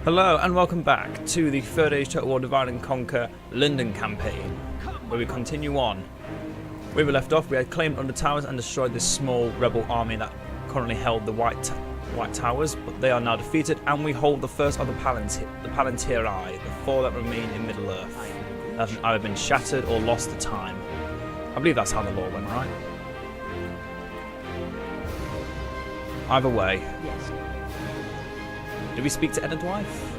Hello and welcome back to the Third Age Total War Divide and Conquer Lindon campaign, where we continue on. Where we left off, we had claimed under towers and destroyed this small rebel army that currently held the White Towers, but they are now defeated, and we hold the first of the Palantiri, the four that remain in Middle Earth, that have either been shattered or lost to time. I believe that's how the law went, right? Either way. Yes. Did we speak to Edward's wife?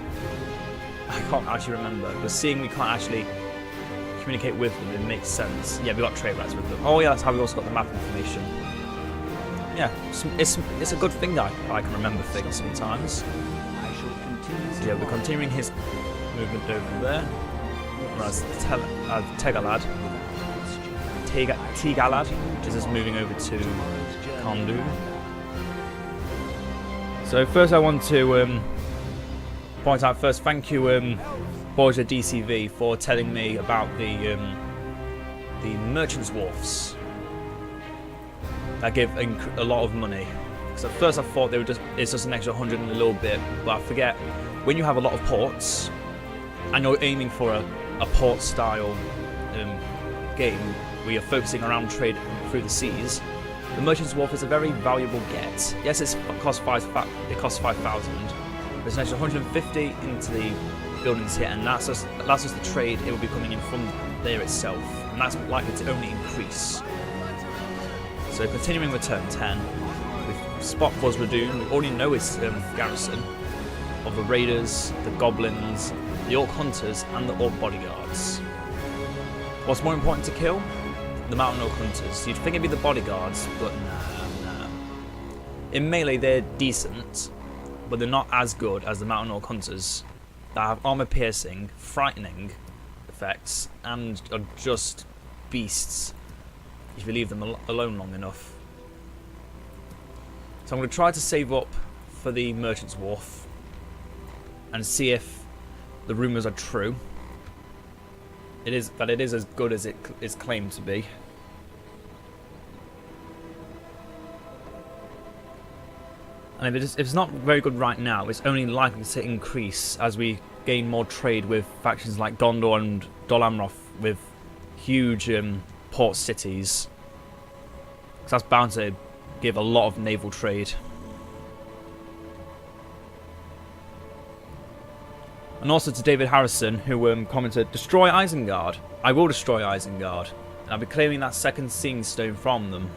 I can't actually remember, but seeing we can't actually communicate with them, it makes sense. Yeah, we got trade rights with them. Oh yeah, that's how we also got the map information. Yeah, it's a good thing that I can remember things sometimes. I shall continue. So yeah, we're continuing his movement over there. Whereas Tegalad, which is just moving over to Kondu. So first I want to point out first, thank you Buzra-DCV for telling me about the merchants' wharfs. That gave a lot of money. Because at first I thought it's just an extra 100 and a little bit, but I forget, when you have a lot of ports and you're aiming for a port style game where you're focusing around trade through the seas, the merchant's wharf is a very valuable get. Yes, it costs 5,000. There's an extra 150 into the buildings here, and that's just the trade it will be coming in from there itself, and that's likely to only increase. So continuing with turn 10, we spot Buzra-Dum. We already know his garrison of the raiders, the goblins, the orc hunters, and the orc bodyguards. What's more important to kill? The mountain orc hunters. You'd think it'd be the bodyguards, but nah. In melee they're decent, but they're not as good as the mountain orc hunters that have armor piercing, frightening effects, and are just beasts if you leave them alone long enough. So I'm going to try to save up for the merchant's wharf and see if the rumours are true. It is as good as it is claimed to be. And if it's not very good right now, it's only likely to increase as we gain more trade with factions like Gondor and Dol Amroth, with huge port cities. Because that's bound to give a lot of naval trade. And also to David Harrison, who commented, "Destroy Isengard." I will destroy Isengard, and I'll be claiming that second seeing stone from them.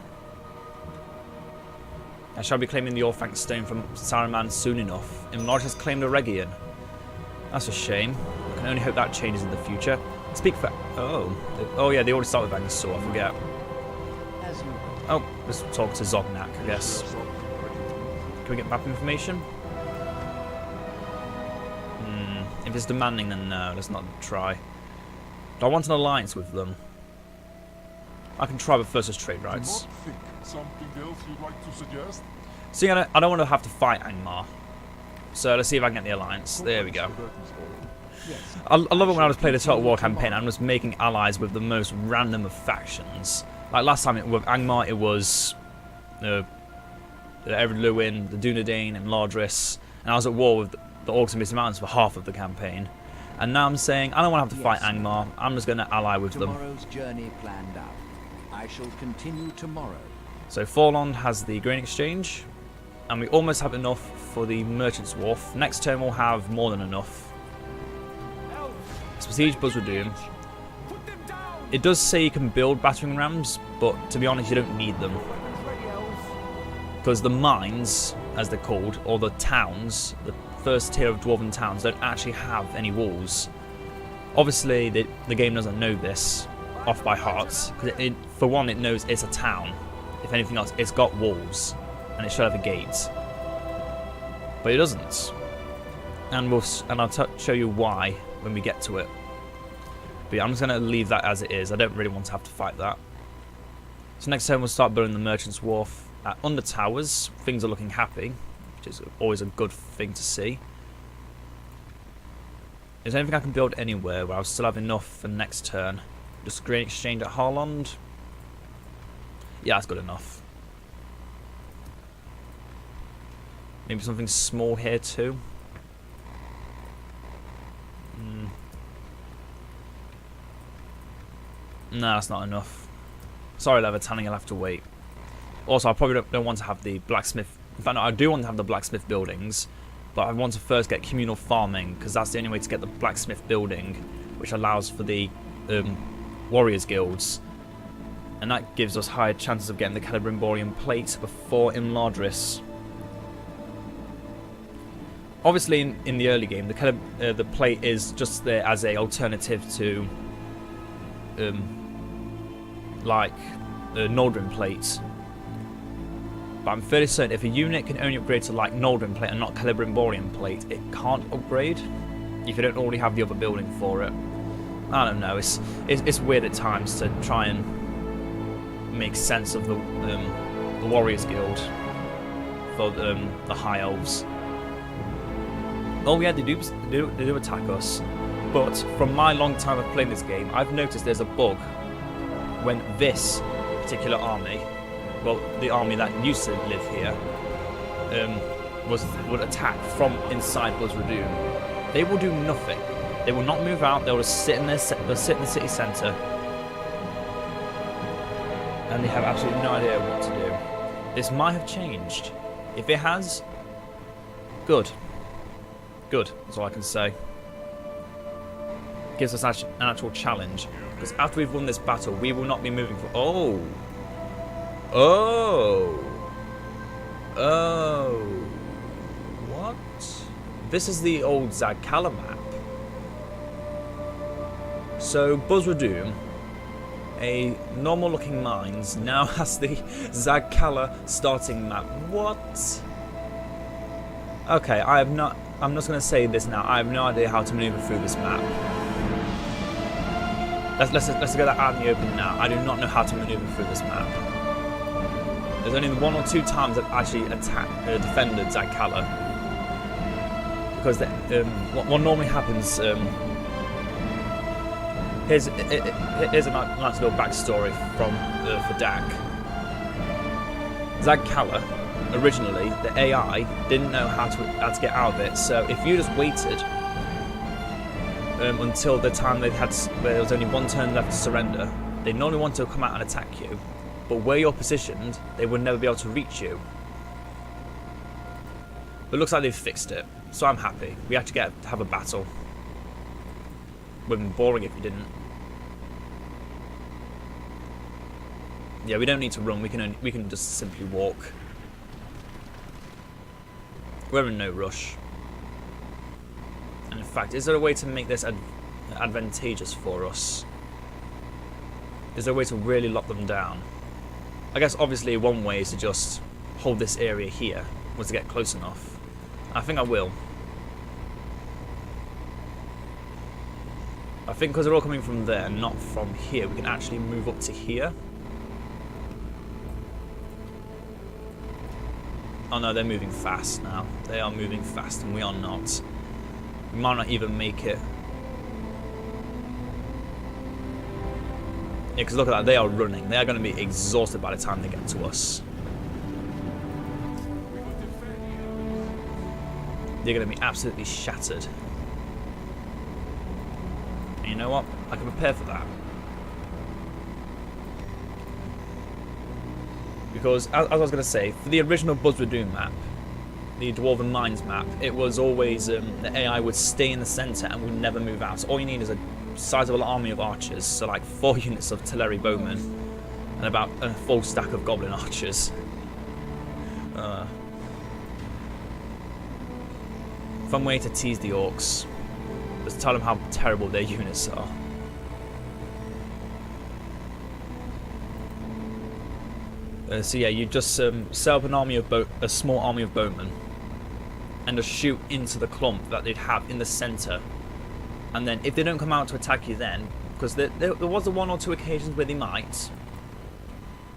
I shall be claiming the Orthanc stone from Saruman soon enough. Imlodge has claimed a Region. That's a shame. I can only hope that changes in the future. Speak for... Oh yeah, they already start with Angasaur, I forget. Oh, let's talk to Zognak, I guess. Can we get map information? If it's demanding, then no, let's not try. But I want an alliance with them. I can try, but first just trade rights. Something else you'd like to suggest? See, I don't want to have to fight Angmar. So let's see if I can get the alliance. There we go. I love it when I was playing a Total War campaign and was making allies with the most random of factions. Like last time with Angmar, it was the Ered Luin, the Dunedain, and Lardris, and I was at war with the Orcs and Misty Mountains for half of the campaign. And now I'm saying I don't want to have to fight Angmar. I'm just going to ally with them. Tomorrow's journey planned out. I shall continue tomorrow. So Forlond has the grain exchange, and we almost have enough for the merchant's wharf. Next turn we'll have more than enough. Let's besiege Buzra-Dum. It does say you can build battering rams, but to be honest, you don't need them. Because the mines, as they're called, or the towns, the first tier of dwarven towns, don't actually have any walls. Obviously, the game doesn't know this off by heart, because for one, it knows it's a town. If anything else, it's got walls, and it should have a gate. But it doesn't. And I'll show you why when we get to it. But yeah, I'm just going to leave that as it is. I don't really want to have to fight that. So next turn we'll start building the merchant's wharf at under towers. Things are looking happy, which is always a good thing to see. Is there anything I can build anywhere where I'll still have enough for next turn? Just grain exchange at Harlond. Yeah, that's good enough. Maybe something small here too. No, that's not enough. Sorry, Leather Tanning, you'll have to wait. Also, I probably don't want to have the blacksmith. In fact, no, I do want to have the blacksmith buildings, but I want to first get communal farming, because that's the only way to get the blacksmith building, which allows for the warriors guilds. And that gives us higher chances of getting the Celebrimborian plate before Imladris. Obviously, in the early game, the plate is just there as a alternative to, like, Nordrin plate. But I'm fairly certain if a unit can only upgrade to like Nordrin plate and not Celebrimborian plate, it can't upgrade if you don't already have the other building for it. I don't know. It's weird at times to try and make sense of the Warriors Guild for the High Elves. Oh yeah, they do attack us. But from my long time of playing this game, I've noticed there's a bug when this particular army, well, the army that used to live here, would attack from inside Buzra-Dum. They will do nothing. They will not move out. They'll just sit in they'll sit in the city centre, and they have absolutely no idea what to do. This might have changed. If it has, good. Good. That's all I can say. Gives us an actual challenge, because after we've won this battle, we will not be moving for. Oh, what? This is the old Zagkala map. So Buzra-Dum, a normal looking mines, now has the Zagkala starting map. What? Okay, I'm just going to say this now. I have no idea how to maneuver through this map. Let's get that out in the open now. I do not know how to maneuver through this map. There's only 1 or 2 times I've actually defended Zagkala, because what normally happens. Here's a nice little backstory for DaC. Zagkala, originally, the AI didn't know how to get out of it. So if you just waited until the time where there was only 1 turn left to surrender, they normally want to come out and attack you. But where you're positioned, they would never be able to reach you. But it looks like they've fixed it, so I'm happy. We actually get to have a battle. Would have been boring if we didn't. Yeah, we don't need to run. We can just simply walk. We're in no rush. And in fact, is there a way to make this advantageous for us? Is there a way to really lock them down? I guess obviously one way is to just hold this area here, once to get close enough. I think I will. I think because they're all coming from there, not from here, we can actually move up to here. Oh no, they're moving fast now. They are moving fast and we are not. We might not even make it. Yeah, because look at that, they are running. They are going to be exhausted by the time they get to us. They're going to be absolutely shattered. And you know what? I can prepare for that. Because, as I was going to say, for the original Buzra-Dum map, the Dwarven Mines map, it was always the AI would stay in the centre and would never move out. So all you need is a sizable army of archers, so like 4 units of Teleri bowmen and about a full stack of goblin archers. Fun way to tease the orcs. Just tell them how terrible their units are. So yeah, you just set up an army of a small army of bowmen and just shoot into the clump that they'd have in the centre. And then if they don't come out to attack you then, because there was the 1 or 2 occasions where they might.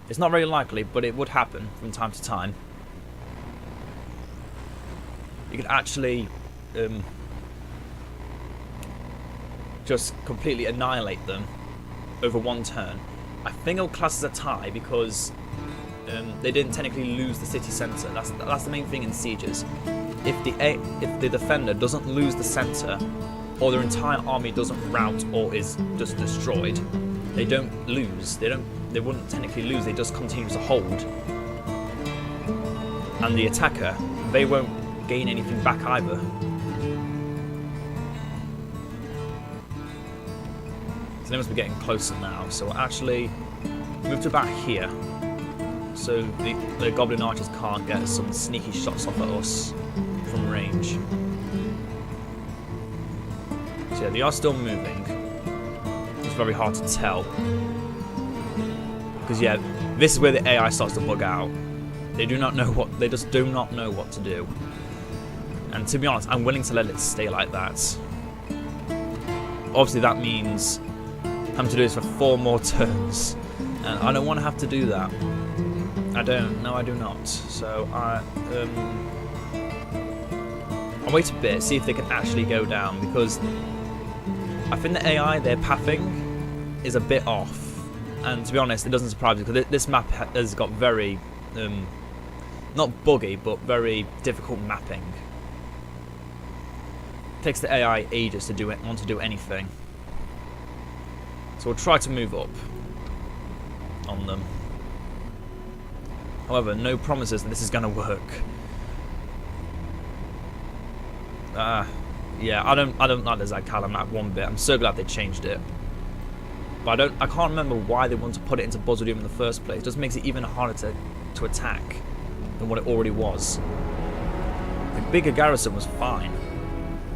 It's not very likely, but it would happen from time to time. You could actually just completely annihilate them over 1 turn. I think it'll class as a tie because they didn't technically lose the city centre. That's the main thing in sieges. If the defender doesn't lose the centre, or their entire army doesn't rout or is just destroyed, they don't lose. They wouldn't technically lose. They just continue to hold. And the attacker, they won't gain anything back either. So they must be getting closer now. So we'll actually move to about here. So the Goblin Archers can't get some sneaky shots off at us from range. So yeah, they are still moving. It's very hard to tell. Because yeah, this is where the AI starts to bug out. They just do not know what to do. And to be honest, I'm willing to let it stay like that. Obviously that means having to do this for 4 more turns. And I don't want to have to do that. I don't. No, I do not. So I'll wait a bit, see if they can actually go down, because I think the AI, their pathing, is a bit off. And to be honest, it doesn't surprise me, because this map has got very, not buggy, but very difficult mapping. It takes the AI ages to want to do anything. So we'll try to move up on them. However, no promises that this is going to work. Yeah, I don't like the Zagkala map one bit. I'm so glad they changed it. But I can't remember why they want to put it into Buzra-Dum in the first place. It just makes it even harder to attack than what it already was. The bigger garrison was fine.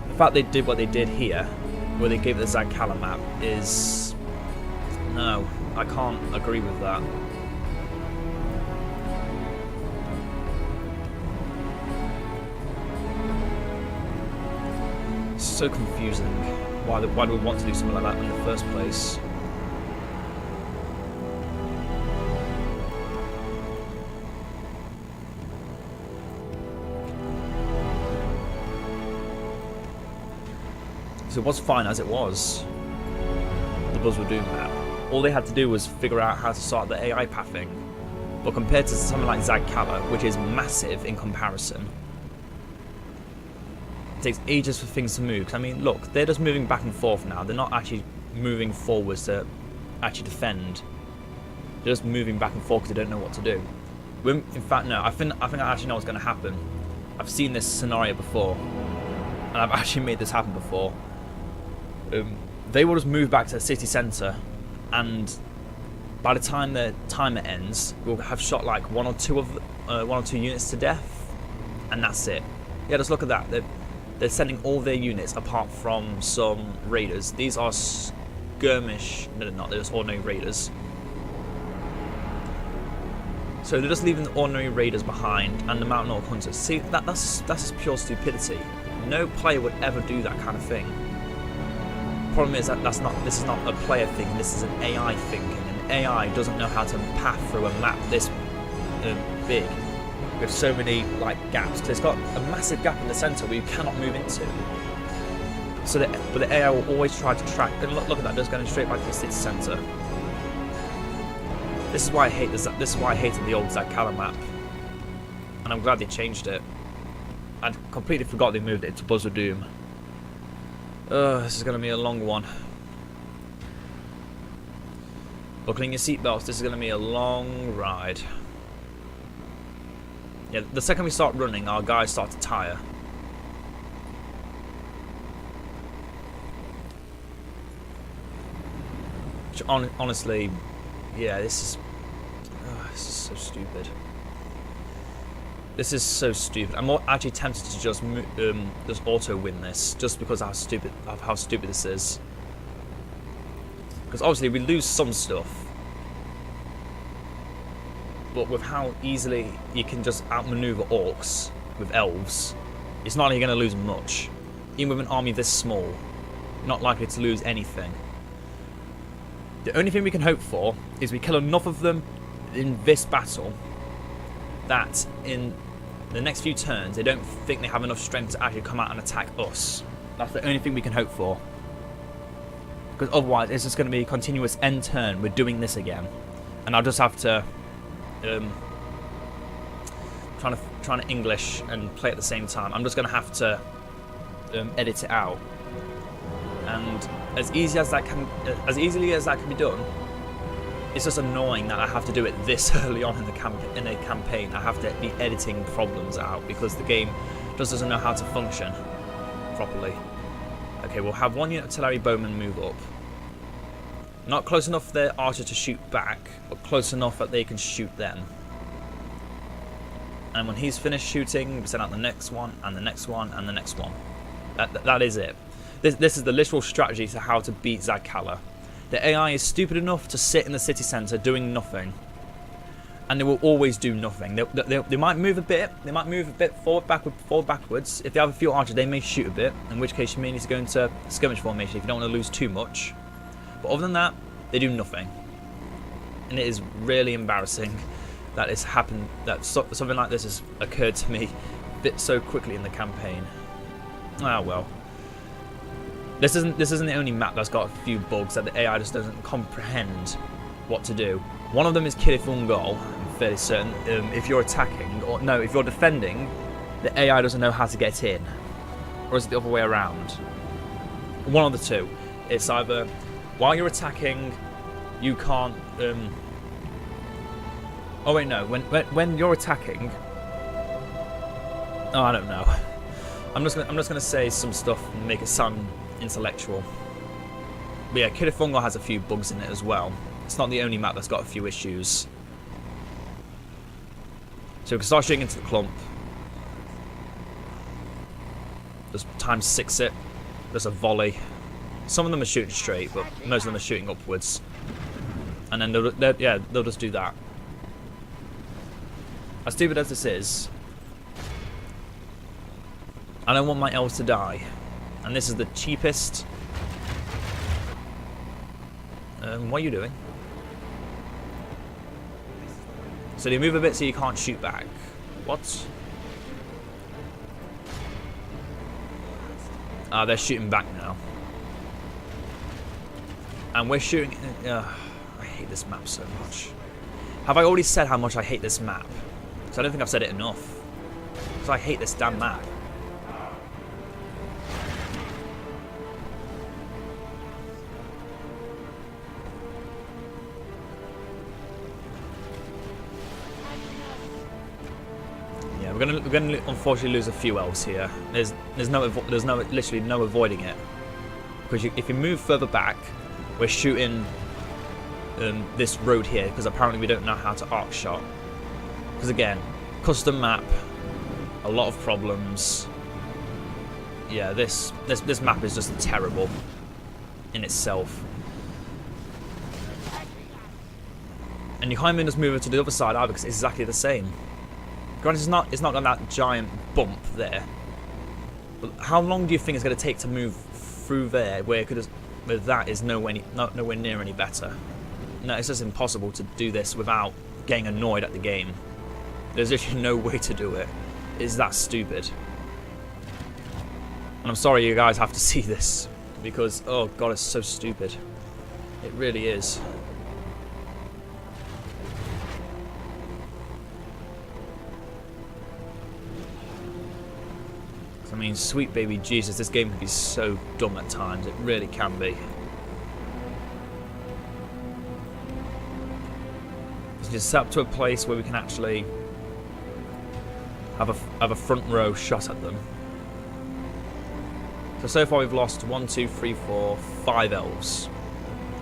The fact they did what they did here, where they gave it the Zagkala map, is... No, I can't agree with that. So confusing. Why do we want to do something like that in the first place? So it was fine as it was, the Buzra-Dum map. All they had to do was figure out how to sort the AI pathing. But compared to something like Zagkala, which is massive in comparison, it takes ages for things to move. I mean, look, they're just moving back and forth now. They're not actually moving forwards to actually defend. They're just moving back and forth because they don't know what to do. In fact, no, I think I actually know what's going to happen. I've seen this scenario before, and I've actually made this happen before. They will just move back to the city centre, and by the time the timer ends, we'll have shot like one or two units to death, and that's it. Yeah, just look at that. They're sending all their units apart from some raiders. These are skirmish. No, they're not. They're just ordinary raiders. So they're just leaving the ordinary raiders behind and the Mountain Orc hunters. See, that's just pure stupidity. No player would ever do that kind of thing. The problem is that this is not a player thing. This is an AI thing, and AI doesn't know how to path through a map this big, with so many like gaps. Because it's got a massive gap in the centre where you cannot move into. So, but the AI will always try to track. And look at that, just going straight back to the city centre. This is why I hate this. This is why I hated the old Zagkala map, and I'm glad they changed it. I'd completely forgot they moved it to Buzra-Dum. This is going to be a long one. Buckle in your seatbelts. This is going to be a long ride. Yeah, the second we start running, our guys start to tire. Which honestly, yeah, this is so stupid. This is so stupid. I'm actually tempted to just auto win this, just because of how stupid this is. Because obviously we lose some stuff, but with how easily you can just outmaneuver orcs with elves, it's not like you're going to lose much. Even with an army this small, you're not likely to lose anything. The only thing we can hope for is we kill enough of them in this battle that in the next few turns they don't think they have enough strength to actually come out and attack us. That's the only thing we can hope for. Because otherwise it's just going to be a continuous end turn. We're doing this again. And I'll just have to trying to English and play at the same time. I'm just going to have to edit it out. And as easily as that can be done, it's just annoying that I have to do it this early on in the campaign. I have to be editing problems out because the game just doesn't know how to function properly. Okay, we'll have one unit of artillery bowmen move up. Not close enough for their archer to shoot back, but close enough that they can shoot them. And when he's finished shooting, we send out the next one, and the next one, and the next one. That is it. This is the literal strategy to how to beat Zagkala. The AI is stupid enough to sit in the city centre doing nothing. And they will always do nothing. They might move a bit. They might move a bit forward, backwards. If they have a few archers, they may shoot a bit. In which case, you may need to go into skirmish formation if you don't want to lose too much. But other than that, they do nothing. And it is really embarrassing that it's happened. That something like this has occurred to me a bit so quickly in the campaign. Ah well. This isn't the only map that's got a few bugs that the AI just doesn't comprehend what to do. One of them is Kilifungol, I'm fairly certain. If you're attacking, or no, if you're defending, the AI doesn't know how to get in. Or is it the other way around? One of the two. It's either while you're attacking, you can't. Oh wait, no. When you're attacking, oh, I don't know. I'm just gonna say some stuff and make it sound intellectual. But yeah, Kilifungol has a few bugs in it as well. It's not the only map that's got a few issues. So we can start shooting into the clump. Just times 6 it. There's a volley. Some of them are shooting straight, but most of them are shooting upwards. And then they'll just do that. As stupid as this is, I don't want my elves to die. And this is the cheapest. What are you doing? So they move a bit so you can't shoot back. What? Ah, they're shooting back now. And we're shooting. I hate this map so much. Have I already said how much I hate this map? Because I don't think I've said it enough. Because I hate this damn map. Yeah, we're gonna unfortunately lose a few elves here. There's literally no avoiding it. Because if you move further back, we're shooting this road here because apparently we don't know how to arc shot. Because again, custom map, a lot of problems. Yeah, this map is just terrible in itself. And you can't even just move it to the other side either because it's exactly the same. Granted, it's not got that giant bump there. But how long do you think it's going to take to move through there where that is nowhere near any better? No, it's just impossible to do this without getting annoyed at the game. There's literally no way to do it. It's that stupid. And I'm sorry you guys have to see this because, oh god, it's so stupid. It really is. I mean, sweet baby Jesus, this game can be so dumb at times. It really can be. Let's just set up to a place where we can actually have a front row shot at them. So far we've lost 1, 2, 3, 4, 5 elves.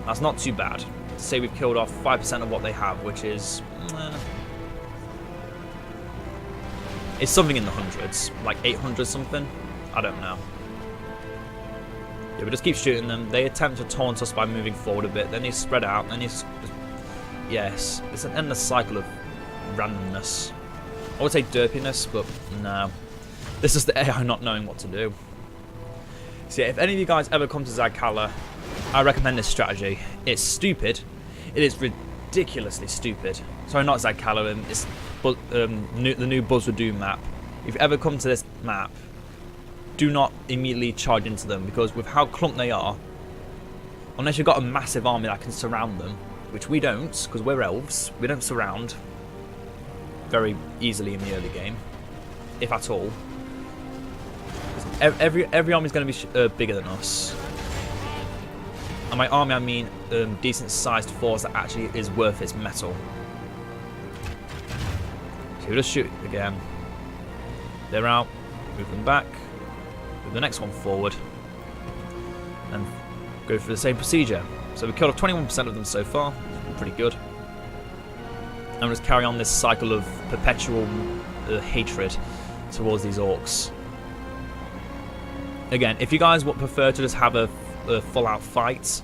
That's not too bad. To say we've killed off 5% of what they have, which is... it's something in the hundreds, like 800 something. I don't know. Yeah, we just keep shooting them. They attempt to taunt us by moving forward a bit. Then they spread out. Then yes, it's an endless cycle of randomness. I would say derpiness, but no. This is the AI not knowing what to do. So yeah, if any of you guys ever come to Zagkala, I recommend this strategy. It's stupid. It is ridiculously stupid. Sorry, not Zagkala. It's the new Buzra-Dum map. If you ever come to this map, do not immediately charge into them because with how clumped they are, unless you've got a massive army that can surround them, which we don't because we're elves, we don't surround very easily in the early game, if at all. Every army is going to be bigger than us. And by army I mean decent sized force that actually is worth its metal. So we'll just shoot again. They're out. Move them back. Move the next one forward. And go through the same procedure. So we killed off 21% of them so far. Pretty good. And we'll just carry on this cycle of perpetual hatred towards these orcs. Again, if you guys would prefer to just have a full-out fight,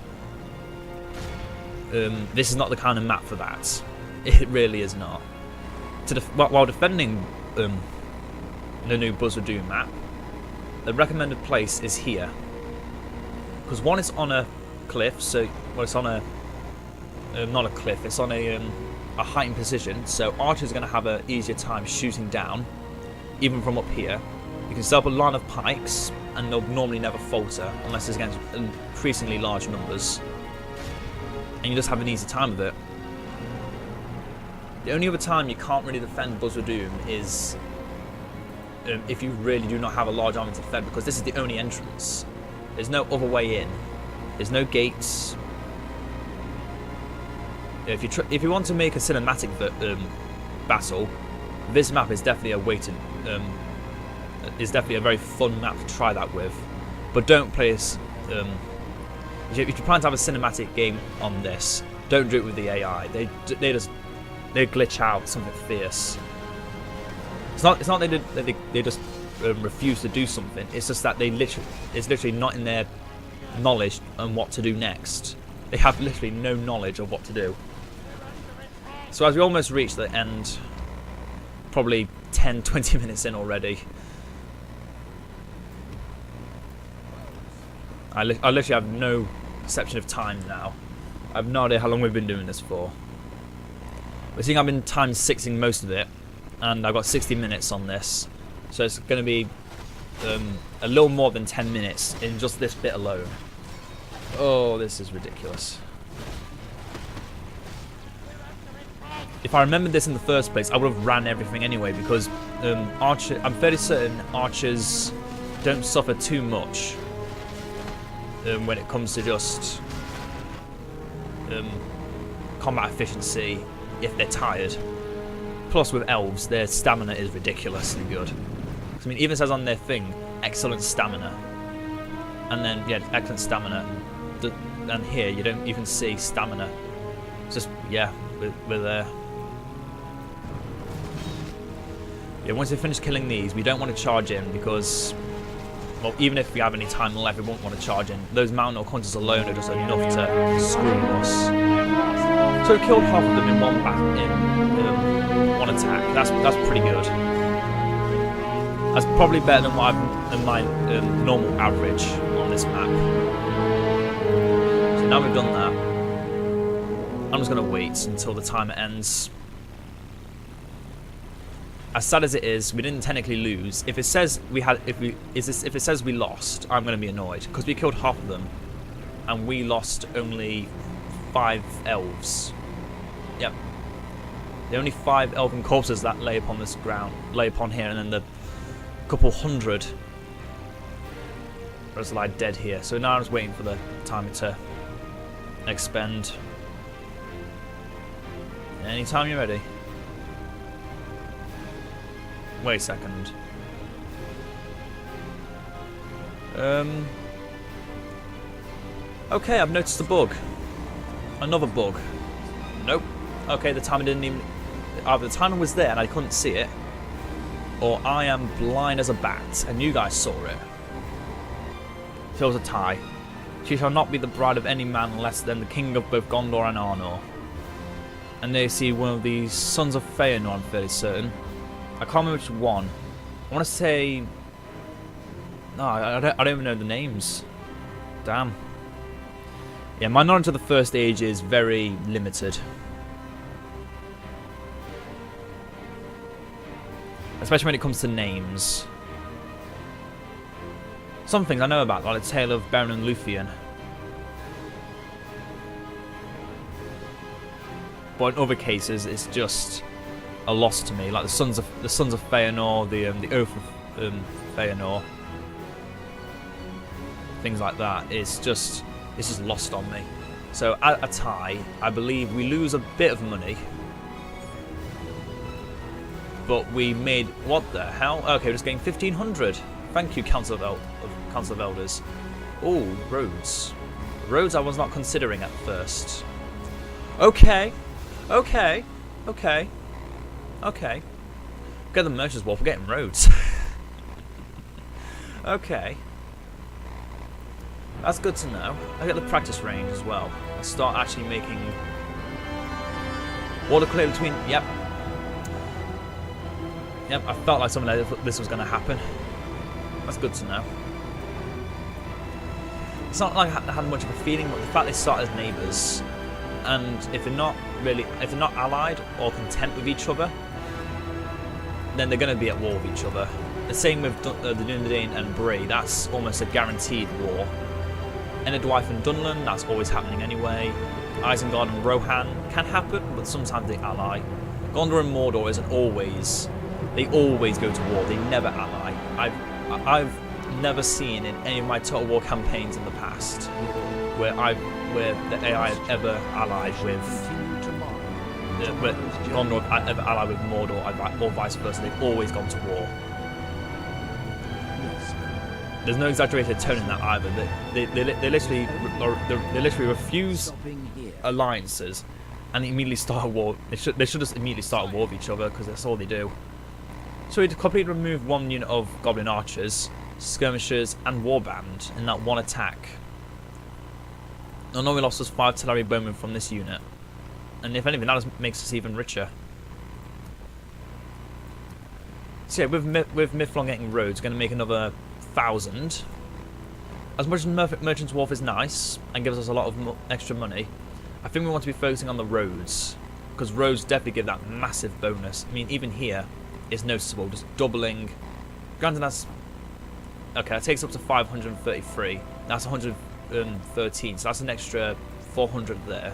this is not the kind of map for that. It really is not. While defending the new Buzra-Dum map, the recommended place is here. Because one, it's on a cliff, so well, it's on a not a cliff, it's on a heightened position, so archers are going to have an easier time shooting down, even from up here. You can set up a line of pikes, and they'll normally never falter unless it's against increasingly large numbers, and you just have an easy time with it. The only other time you can't really defend Buzra-Dum is if you really do not have a large army to defend, because this is the only entrance. There's no other way in. There's no gates. If you want to make a cinematic battle, this map is definitely a way to is definitely a very fun map to try that with. But don't play this. If you plan to have a cinematic game on this, don't do it with the AI. They glitch out something fierce. It's not that they just refuse to do something. It's just that it's literally not in their knowledge on what to do next. They have literally no knowledge of what to do. So as we almost reach the end, probably 10-20 minutes in already, I literally have no perception of time now. I have no idea how long we've been doing this for. We're seeing I've been times-6ing most of it, and I've got 60 minutes on this, so it's going to be a little more than 10 minutes in just this bit alone. Oh, this is ridiculous. If I remembered this in the first place, I would have ran everything anyway, because I'm fairly certain archers don't suffer too much when it comes to just combat efficiency if they're tired. Plus with elves, their stamina is ridiculously good. I mean, it even says on their thing, excellent stamina. And then, yeah, excellent stamina. And here, you don't even see stamina. It's just, yeah, we're there. Yeah, once we finish killing these, we don't want to charge in because, well, even if we have any time left, we won't want to charge in. Those mountain orc hunters alone are just enough to screw us. So we killed half of them in one one attack. That's pretty good. That's probably better than what I've than my normal average on this map. So now we've done that, I'm just gonna wait until the timer ends. As sad as it is, we didn't technically lose. If it says if it says we lost, I'm gonna be annoyed because we killed half of them, and we lost only 5 elves. Yep. The only 5 elven corpses that lay upon this ground, lay upon here, and then the couple hundred just lie dead here. So now I'm just waiting for the timer to expend. Anytime you're ready. Wait a second. Okay, I've noticed a bug. Another bug. Nope. Okay, the timer didn't even... Either the timer was there and I couldn't see it, or I am blind as a bat and you guys saw it. So it was a tie. She shall not be the bride of any man less than the king of both Gondor and Arnor. And they see one of these sons of Feanor, I'm fairly certain. I can't remember which one. I want to say... No, I don't even know the names. Damn. Yeah, my knowledge of the First Age is very limited. Especially when it comes to names. Some things I know about, like the tale of Beren and Luthien. But in other cases, it's just a loss to me. Like the sons of Feanor, the Oath of Feanor, things like that. It's just It's just lost on me. So at a tie, I believe we lose a bit of money. But we made, what the hell? Okay, we're just getting 1,500. Thank you, Council of Elders. Oh, roads. Roads I was not considering at first. Okay. Okay. Okay. Okay. Get the Merchant's Wharf, we're getting roads. Okay. That's good to know. I get the practice range as well. I start actually making water clear between. Yep. Yep. I felt like something like this was going to happen. That's good to know. It's not like I had much of a feeling, but the fact they start as neighbours, and if they're not allied or content with each other, then they're going to be at war with each other. The same with the Lindon and Brie. That's almost a guaranteed war. Enedwaith and Dunlan, that's always happening anyway. Isengard and Rohan can happen, but sometimes they ally. Gondor and Mordor isn't always. They always go to war. They never ally. I've never seen in any of my Total War campaigns in the past where the AI have ever allied with where Gondor have ever allied with Mordor or vice versa. They've always gone to war. There's no exaggerated tone in that either. They literally refuse alliances and immediately start a war. They should just immediately start a war with each other because that's all they do. So we completely removed one unit of Goblin Archers, Skirmishers, and Warband in that one attack. I know we lost us 5 Telari Bowmen from this unit, and if anything, that just makes us even richer. So yeah, with Mithlon getting roads, we're going to make another 1,000. As much as Merchant's Wharf is nice and gives us a lot of extra money, I think we want to be focusing on the roads, because roads definitely give that massive bonus. I mean, even here, it's noticeable, just doubling. Granted, that's okay. That takes up to 533. That's 113, so that's an extra 400 there.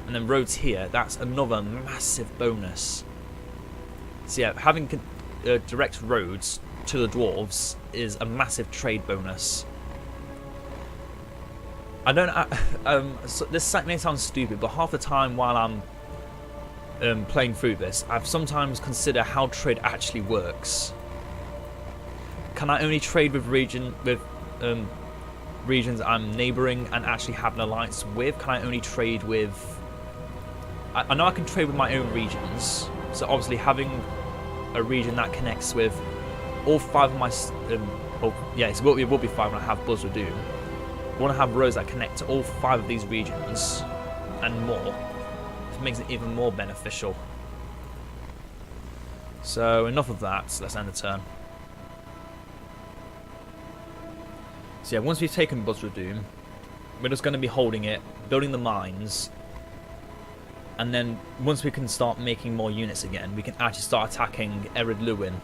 And then roads here, that's another massive bonus. So yeah, having direct roads to the dwarves is a massive trade bonus. I don't. So this may sound stupid, but half the time while I'm playing through this, I've sometimes considered how trade actually works. Can I only trade with regions I'm neighbouring and actually have an alliance with? Can I only trade with? I know I can trade with my own regions. So obviously having a region that connects with all 5 of my, it will be 5 when I have Buzra-Dum. I want to have roads that connect to all 5 of these regions and more. It makes it even more beneficial. So enough of that. So let's end the turn. So yeah, once we've taken Buzra-Dum, we're just going to be holding it, building the mines, and then once we can start making more units again, we can actually start attacking Ered Luin.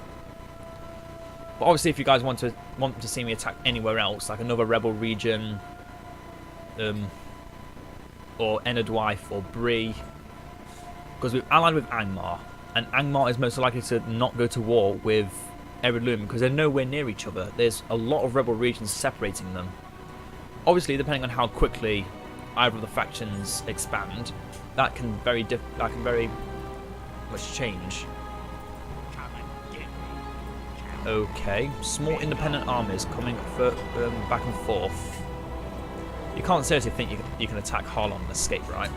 But obviously, if you guys want to see me attack anywhere else, like another rebel region, or Enedwaith or Brie, because we've allied with Angmar, and Angmar is most likely to not go to war with Ered Luin because they're nowhere near each other. There's a lot of rebel regions separating them. Obviously, depending on how quickly either of the factions expand, that can very much change. Okay, small independent armies coming back and forth. You can't seriously think you can attack Harlon and escape, right?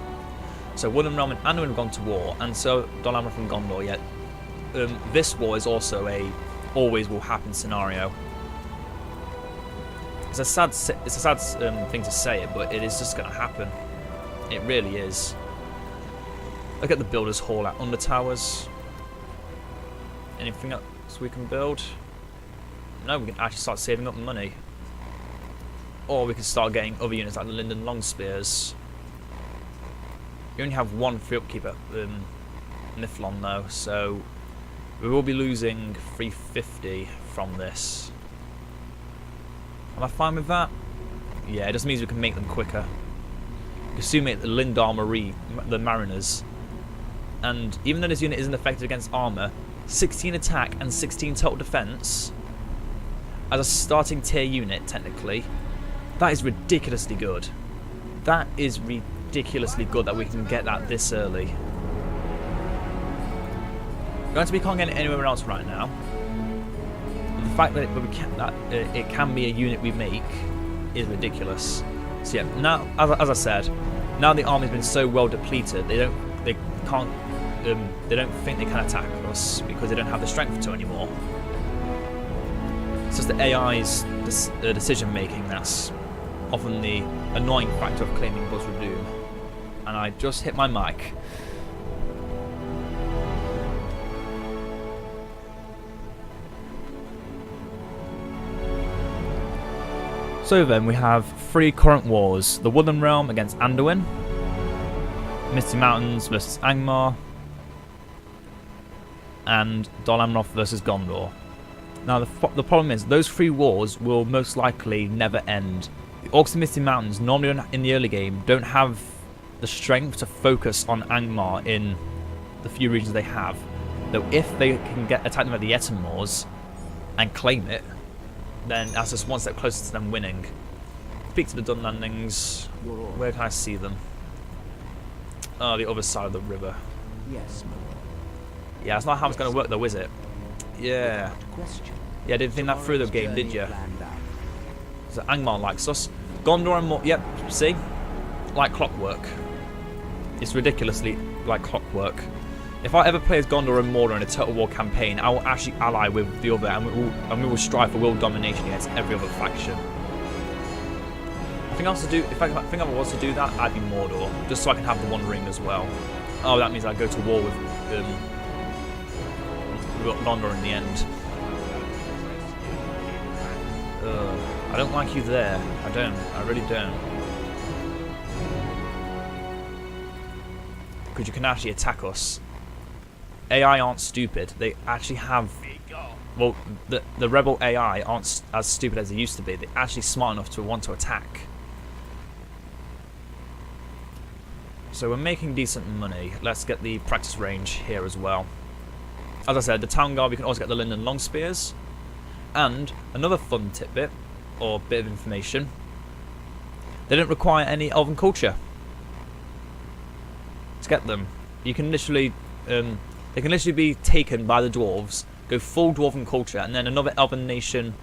So Wood and Realm and Anduin have gone to war, and so Dol-Amroth and Gondor. Yet this war is also a always will happen scenario. It's a sad thing to say it, but it is just going to happen. It really is. Look at the Builders Hall at Undertowers. Anything else we can build? No, we can actually start saving up money. Or we can start getting other units like the Lindon Long Spears. We only have 1 free upkeep at Mithlon though, so we will be losing 350 from this. Am I fine with that? Yeah, it just means we can make them quicker. You can soon make the Lindar Marie, the Mariners. And even though this unit isn't effective against armour, 16 attack and 16 total defence, as a starting tier unit technically, that is ridiculously good. That is ridiculously good that we can get that this early. Granted, we can't get it anywhere else right now. But the fact that it can be a unit we make is ridiculous. So yeah, now as I said, now the army's been so well depleted, they don't think they can attack us because they don't have the strength to anymore. It's just the AI's decision making that's often the annoying factor of claiming Buzra-Dum. And I just hit my mic. So then we have 3 current wars: the Woodland Realm against Anduin, Misty Mountains versus Angmar, and Dol Amroth versus Gondor. Now the problem is those 3 wars will most likely never end. The Orcs of Misty Mountains normally in the early game don't have the strength to focus on Angmar in the few regions they have. Though if they can attack them at the Etten Moors and claim it, then that's just one step closer to them winning. Speak to the Dun Landings. Where can I see them? Oh, the other side of the river. Yes, my lord. Yeah, that's not how it's going to work though, is it? Yeah. Yeah, didn't think that through the game, did you? So Angmar likes us. Gondor and Mordor, yep, see? Like clockwork. It's ridiculously like clockwork. If I ever play as Gondor and Mordor in a Total War campaign, I will actually ally with the other, and we will strive for world domination against every other faction. I think I was to do that, I'd be Mordor, just so I can have the One Ring as well. Oh, that means I go to war with Gondor in the end. I don't like you there. I don't. I really don't. Because you can actually attack us. AI aren't stupid. They actually have... Well, the rebel AI aren't as stupid as they used to be. They're actually smart enough to want to attack. So we're making decent money. Let's get the practice range here as well. As I said, the Town Guard, we can also get the Lindon long spears. And another fun tidbit, or bit of information, they don't require any elven culture to get them. You can literally, they can literally be taken by the dwarves, go full dwarven culture, and then another elven nation.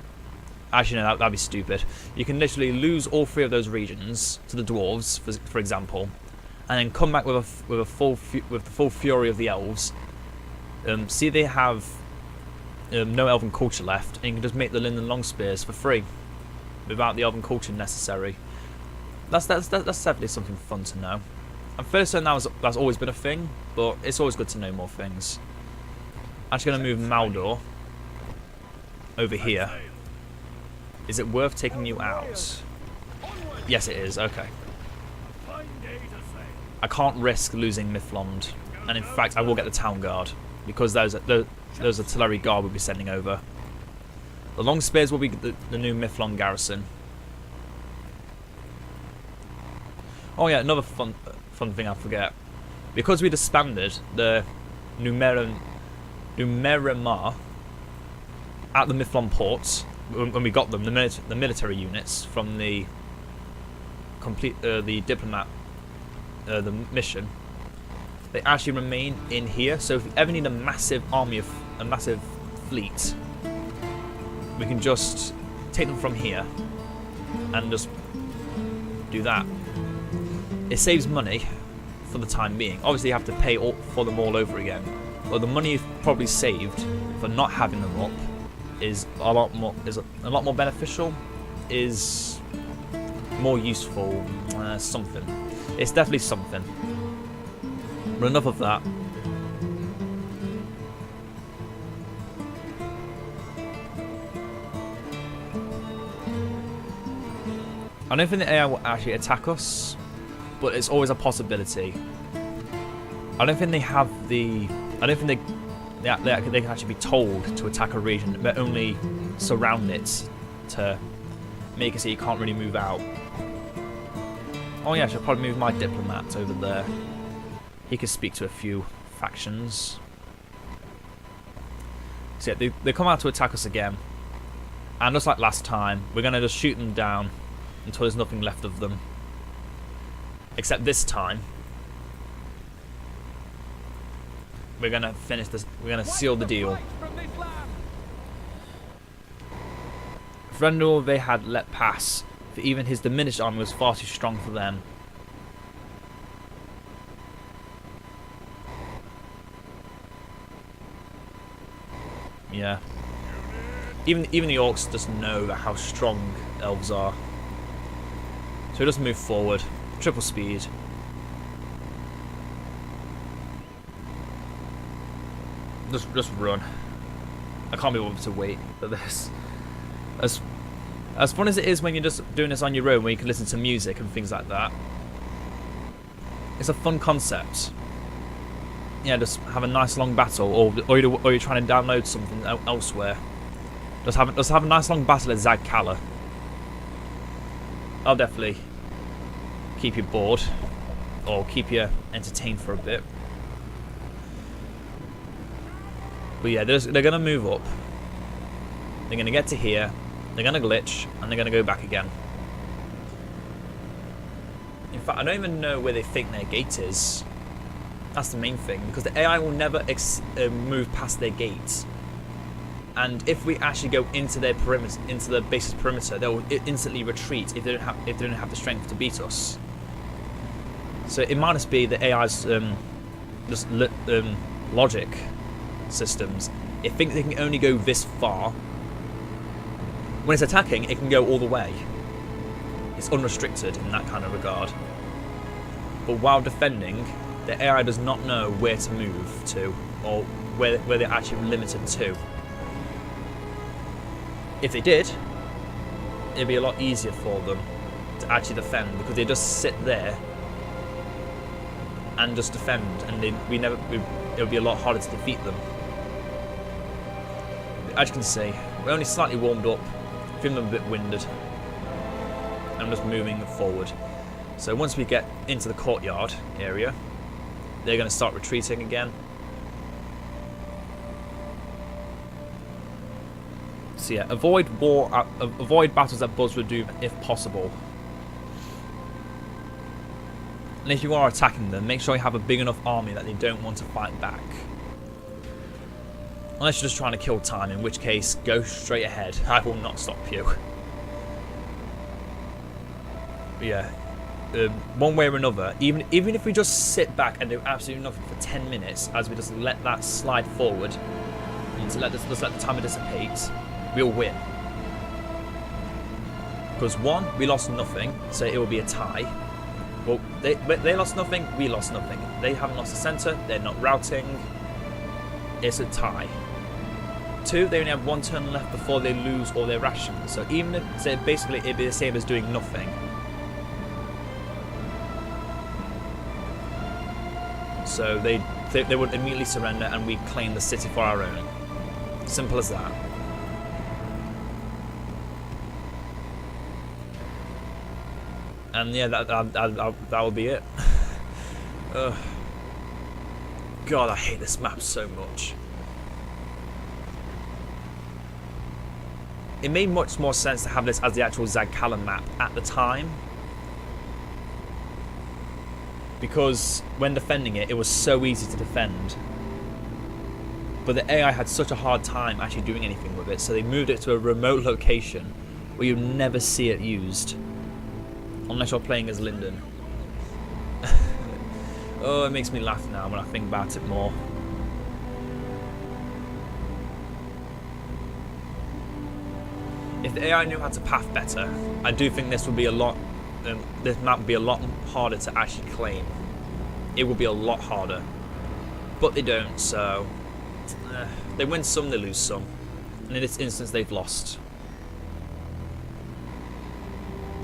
Actually, no, that'd be stupid. You can literally lose all 3 of those regions to the dwarves, for example, and then come back with the full fury of the elves. See, they have no elven culture left, and you can just make the Lindon long spears for free, without the elven culture necessary. That's definitely something fun to know. I'm fairly certain that's always been a thing, but it's always good to know more things. I'm actually going to move Maldor over here. Is it worth taking you out? Yes, it is. Okay. I can't risk losing Mithlond, and in fact, I will get the Town Guard because those artillery guard we'll be sending over. The long spears will be the new Mithlond garrison. Oh yeah, another fun thing I forget. Because we disbanded the Numerimar at the Mithlond ports when we got them, the military units from the diplomat, the mission, they actually remain in here. So if we ever need a massive army, a massive fleet, we can just take them from here and just do that. It saves money for the time being. Obviously, you have to pay for them all over again. But the money you've probably saved for not having them up is a lot more beneficial. Is more useful. Something. It's definitely something. But enough of that. I don't think the AI will actually attack us, but it's always a possibility. I don't think they have the... I don't think they can actually be told to attack a region, but only surround it to make it so you can't really move out. Oh yeah, I should probably move my diplomat over there. He could speak to a few factions. So yeah, they come out to attack us again. And just like last time, we're going to just shoot them down until there's nothing left of them. Except this time, we're gonna finish this. We're gonna seal the deal. Frendel they had let pass, for even his diminished army was far too strong for them. Yeah. Even the orcs just know how strong elves are. So just move forward. Triple speed. Just run. I can't be bothered to wait for this. As fun as it is when you're just doing this on your own, where you can listen to music and things like that. It's a fun concept. Yeah, just have a nice long battle, or you're trying to download something elsewhere. Just have a nice long battle at DaC Kala. I'll definitely keep you bored, or keep you entertained for a bit. But yeah, they're gonna move up. They're gonna get to here. They're gonna glitch, and they're gonna go back again. In fact, I don't even know where they think their gate is. That's the main thing, because the AI will never move past their gates. And if we actually go into their perimeter, into the base's perimeter, they will instantly retreat if they don't have the strength to beat us. So it might just be the AI's logic systems. It thinks they can only go this far. When it's attacking, it can go all the way. It's unrestricted in that kind of regard. But while defending, the AI does not know where to move to, or where they're actually limited to. If they did, it'd be a lot easier for them to actually defend, because they just sit there and just defend, and it would be a lot harder to defeat them. As you can see, we're only slightly warmed up, feeling a bit winded. I'm just moving forward. So once we get into the courtyard area, they're going to start retreating again. So yeah, avoid battles at Buzra-Dum if possible. And if you are attacking them, make sure you have a big enough army that they don't want to fight back. Unless you're just trying to kill time, in which case, go straight ahead. I will not stop you. But yeah, one way or another, even if we just sit back and do absolutely nothing for 10 minutes, as we just let that slide forward, and just let the timer dissipate, we'll win. Because one, we lost nothing, so it will be a tie. Well, they lost nothing, we lost nothing. They haven't lost the centre, they're not routing. It's a tie. Two, they only have one turn left before they lose all their rations. So even if, so basically, it'd be the same as doing nothing. So they would immediately surrender, and we claim the city for our own. Simple as that. And yeah, that will be it. God, I hate this map so much. It made much more sense to have this as the actual DaC Kala map at the time, because when defending it, it was so easy to defend. But the AI had such a hard time actually doing anything with it, so they moved it to a remote location where you never see it used, unless you're playing as Lindon. Oh, it makes me laugh now when I think about it more. If the AI knew how to path better, I do think this would be a lot. This map would be a lot harder to actually claim. It would be a lot harder, but they don't. So they win some, they lose some, and in this instance, they've lost.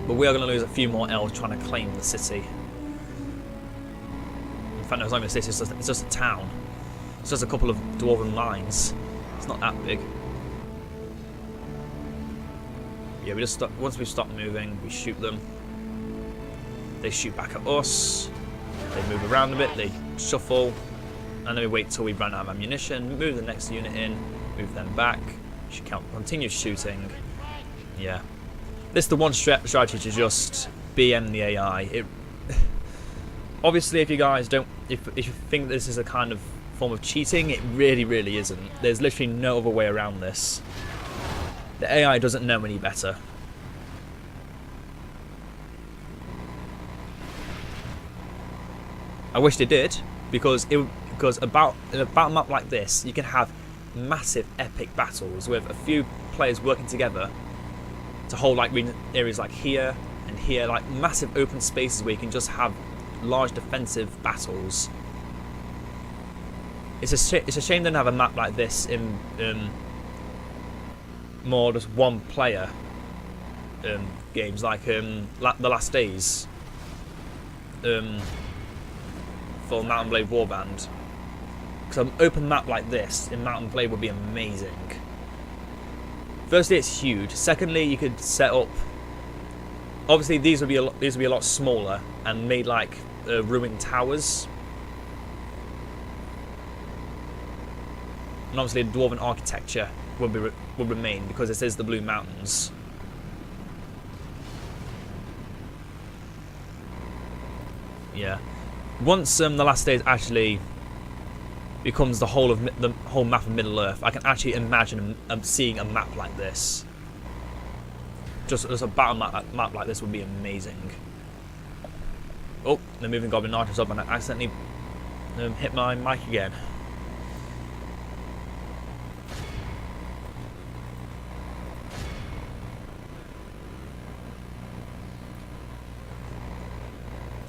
But we are going to lose a few more elves trying to claim the city. In fact, no, it's not even a city. It's just a town. It's just a couple of dwarven lines. It's not that big. Yeah, we just stop, once we stop moving, we shoot them. They shoot back at us. They move around a bit. They shuffle, and then we wait till we run out of ammunition. Move the next unit in. Move them back. Continue shooting. Yeah, this is the one strategy to just BM the AI. obviously, if you guys don't, if you think this is a kind of form of cheating, it really isn't. There's literally no other way around this. The AI doesn't know any better. I wish they did, because about a map like this, you can have massive epic battles with a few players working together to hold like areas like here and here, like massive open spaces where you can just have large defensive battles. It's a shame they don't have a map like this in more just one player games like The Last Days for Mount and Blade Warband. Because an open map like this in Mount and Blade would be amazing. Firstly, it's huge. Secondly, you could set up. Obviously, these would be a lot smaller and made like ruined towers. And obviously, dwarven architecture would remain because this is the Blue Mountains. Yeah. Once The Last Days actually becomes the whole map of Middle Earth, I can actually imagine seeing a map like this. Just a battle map like this would be amazing. Oh, the moving goblin archers up, and I accidentally hit my mic again.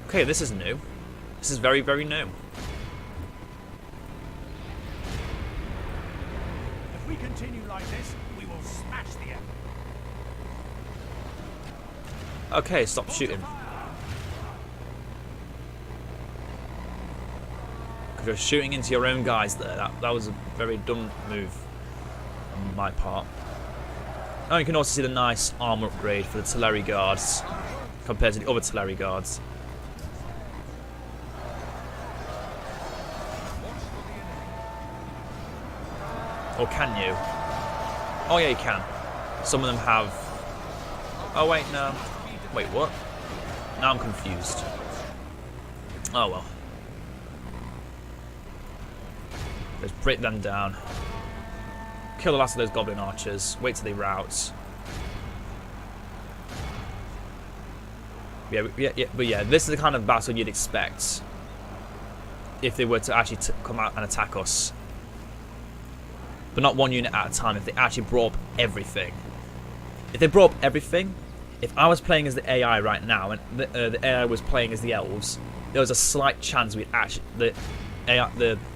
Okay, this is new. This is very new. If we continue like this, we will smash the enemy. Okay, stop shooting. Because you're shooting into your own guys there. That was a very dumb move on my part. Oh, you can also see the nice armor upgrade for the Teleri guards compared to the other Teleri guards. Or can you? Oh yeah, you can. Some of them have... Oh wait, no. Wait, what? Now I'm confused. Oh well. Let's break them down. Kill the last of those goblin archers. Wait till they rout. Yeah, but yeah, this is the kind of battle you'd expect if they were to actually come out and attack us. But not one unit at a time, if they actually brought up everything. If they brought up everything, if I was playing as the AI right now and the AI was playing as the elves, there was a slight chance the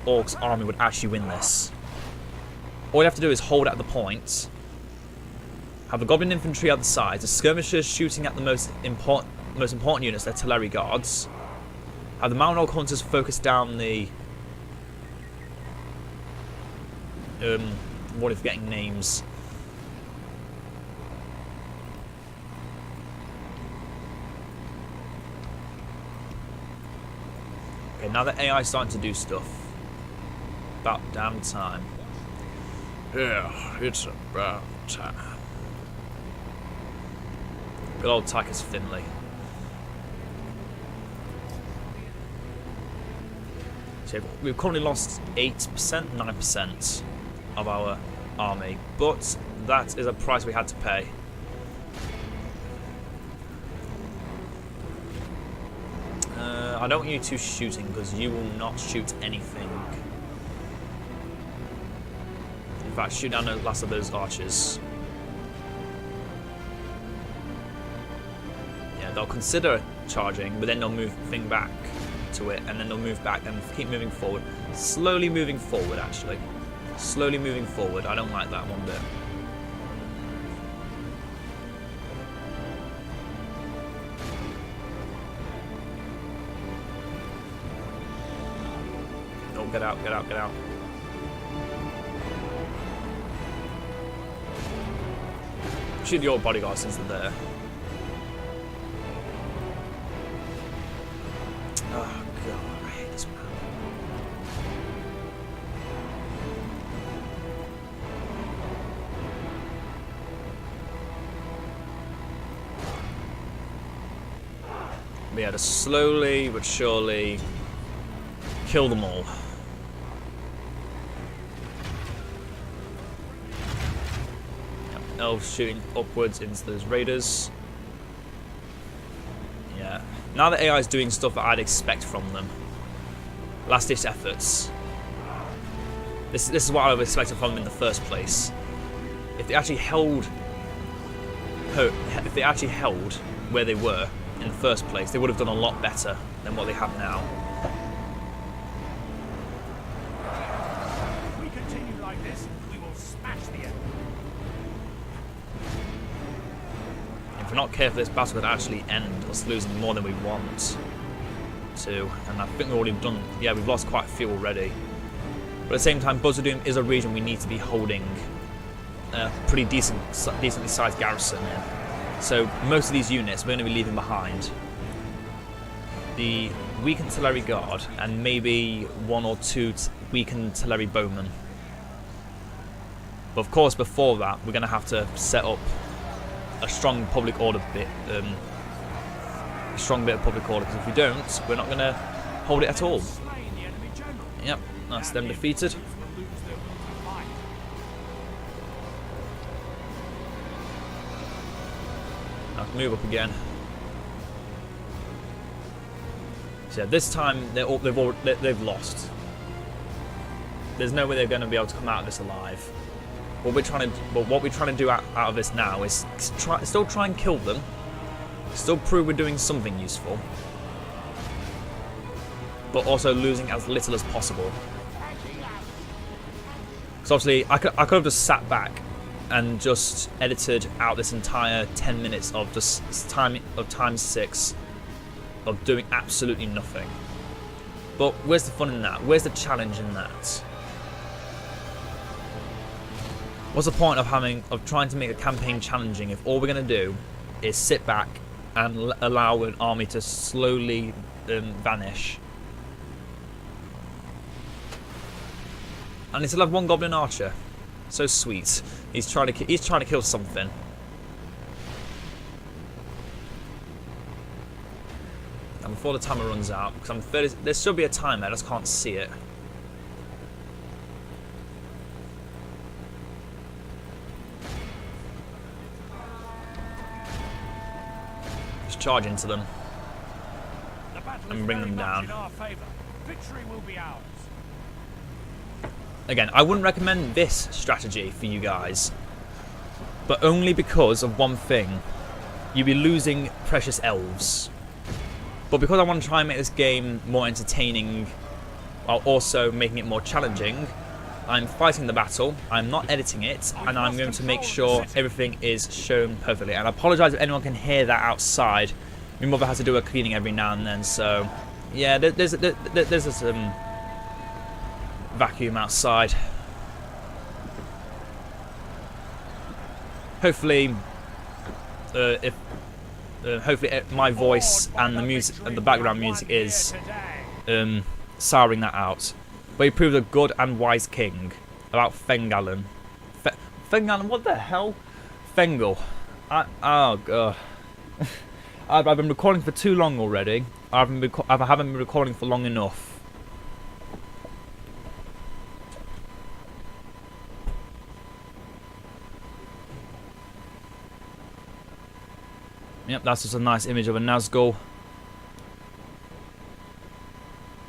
Orcs army would actually win this. All you have to do is hold at the point, have the goblin infantry at the sides, the skirmishers shooting at the most important units, their Teleri guards, have the mountain orc hunters focus down the what if forgetting names? Okay, now the AI is starting to do stuff. About damn time. Yeah, it's about time. Good old Tychus Finley. So we've currently lost 8%, 9% of our army, but that is a price we had to pay. I don't want you two shooting because you will not shoot anything. In fact, shoot down the last of those archers. Yeah, they'll consider charging, but then they'll move thing back to it, and then they'll move back and keep moving forward. Slowly moving forward, actually. Slowly moving forward. I don't like that one bit. Oh, get out, get out, get out. Shoot the old bodyguards since they're there. Oh, God, I hate this map. We had to slowly but surely kill them all. Yep, elves shooting upwards into those raiders. Yeah. Now the AI is doing stuff that I'd expect from them. Last ditch efforts. This is what I would expect from them in the first place. If they actually held where they were in the first place, they would have done a lot better than what they have now. If we continue like this, we will smash the enemy. If we're not careful, this battle could actually end us losing more than we want to. And I think we've already done. Yeah, we've lost quite a few already. But at the same time, Buzra-Dum is a region we need to be holding a pretty decently sized garrison in. So most of these units we're going to be leaving behind. The weakened artillery guard and maybe 1 or 2 weakened artillery bowmen. But of course, before that, we're going to have to set up a strong public order bit, a strong bit of public order. Because if we don't, we're not going to hold it at all. Yep, that's them defeated. Move up again. So yeah, this time they've lost. There's no way they're going to be able to come out of this alive. What we're trying to do out of this now is still try and kill them. Still prove we're doing something useful, but also losing as little as possible. Because obviously I could have just sat back and just edited out this entire 10 minutes of just times 6 of doing absolutely nothing. But where's the fun in that? Where's the challenge in that? What's the point of trying to make a campaign challenging if all we're going to do is sit back and allow an army to slowly vanish? And they still have 1 goblin archer. So sweet. He's trying to kill something. And before the timer runs out, because there should be a timer, I just can't see it. Just charge into them and bring them down. Victory will be ours. Again, I wouldn't recommend this strategy for you guys, but only because of one thing. You'll be losing precious elves. But because I want to try and make this game more entertaining while also making it more challenging, I'm fighting the battle, I'm not editing it, and I'm going to make sure everything is shown perfectly. And I apologise if anyone can hear that outside. My mother has to do her cleaning every now and then, so yeah, there's a vacuum outside. Hopefully, hopefully my voice and the music and the background music is souring that out. But he proved a good and wise king about Fengalan. Fengalan, what the hell? Fengal. Oh god. I've been recording for too long already. I haven't been recording for long enough. Yep, that's just a nice image of a Nazgul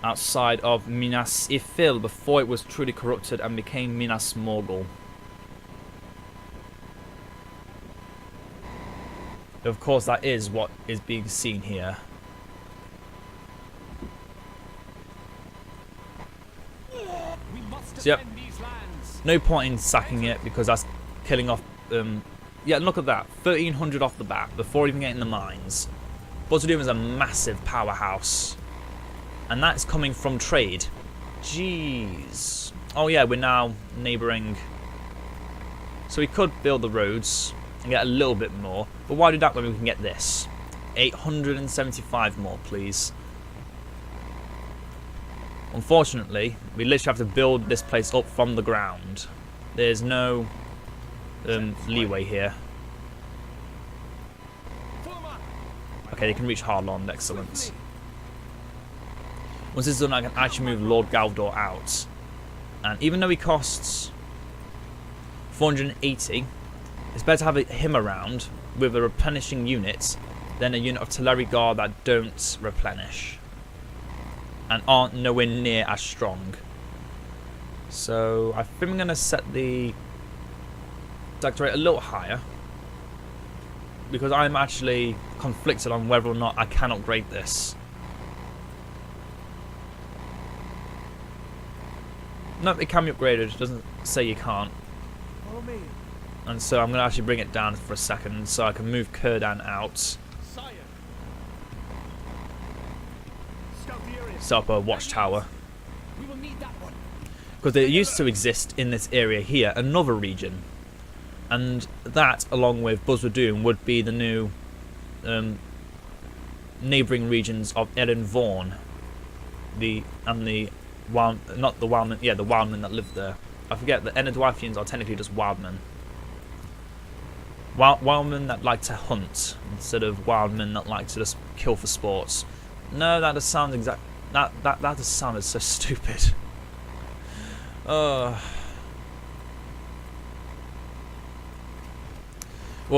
outside of Minas Ithil before it was truly corrupted and became Minas Morgul. Of course, that is what is being seen here. So, yep, no point in sacking it because that's killing off. Yeah, look at that, 1,300 off the bat before even getting the mines. Buzra-Dum is a massive powerhouse, and that's coming from trade. Jeez. Oh yeah, we're now neighbouring, so we could build the roads and get a little bit more. But why do that when we can get this? 875 more, please. Unfortunately, we literally have to build this place up from the ground. There's no leeway here. Okay, they can reach Harlond. Excellent. Once this is done, I can actually move Lord Galdor out. And even though he costs 480, it's better to have him around with a replenishing unit than a unit of Teleri Guard that don't replenish and aren't nowhere near as strong. So I think I'm going to set the attack rate a little higher because I'm actually conflicted on whether or not I can upgrade this. No, it can be upgraded. It doesn't say you can't. Follow me. And so I'm going to actually bring it down for a second so I can move Kurdan out. Sire. Scout the area. Set up a watchtower. We will need that one. Because there used to exist in this area here another region. And that, along with Buzra-Dum, would be the new neighbouring regions of Erin Vaughan. The wildmen that live there. I forget, the Enedwithians are technically just wildmen. Wildmen that like to hunt instead of wildmen that like to just kill for sports. No, that just sounds that just sounded so stupid. Well,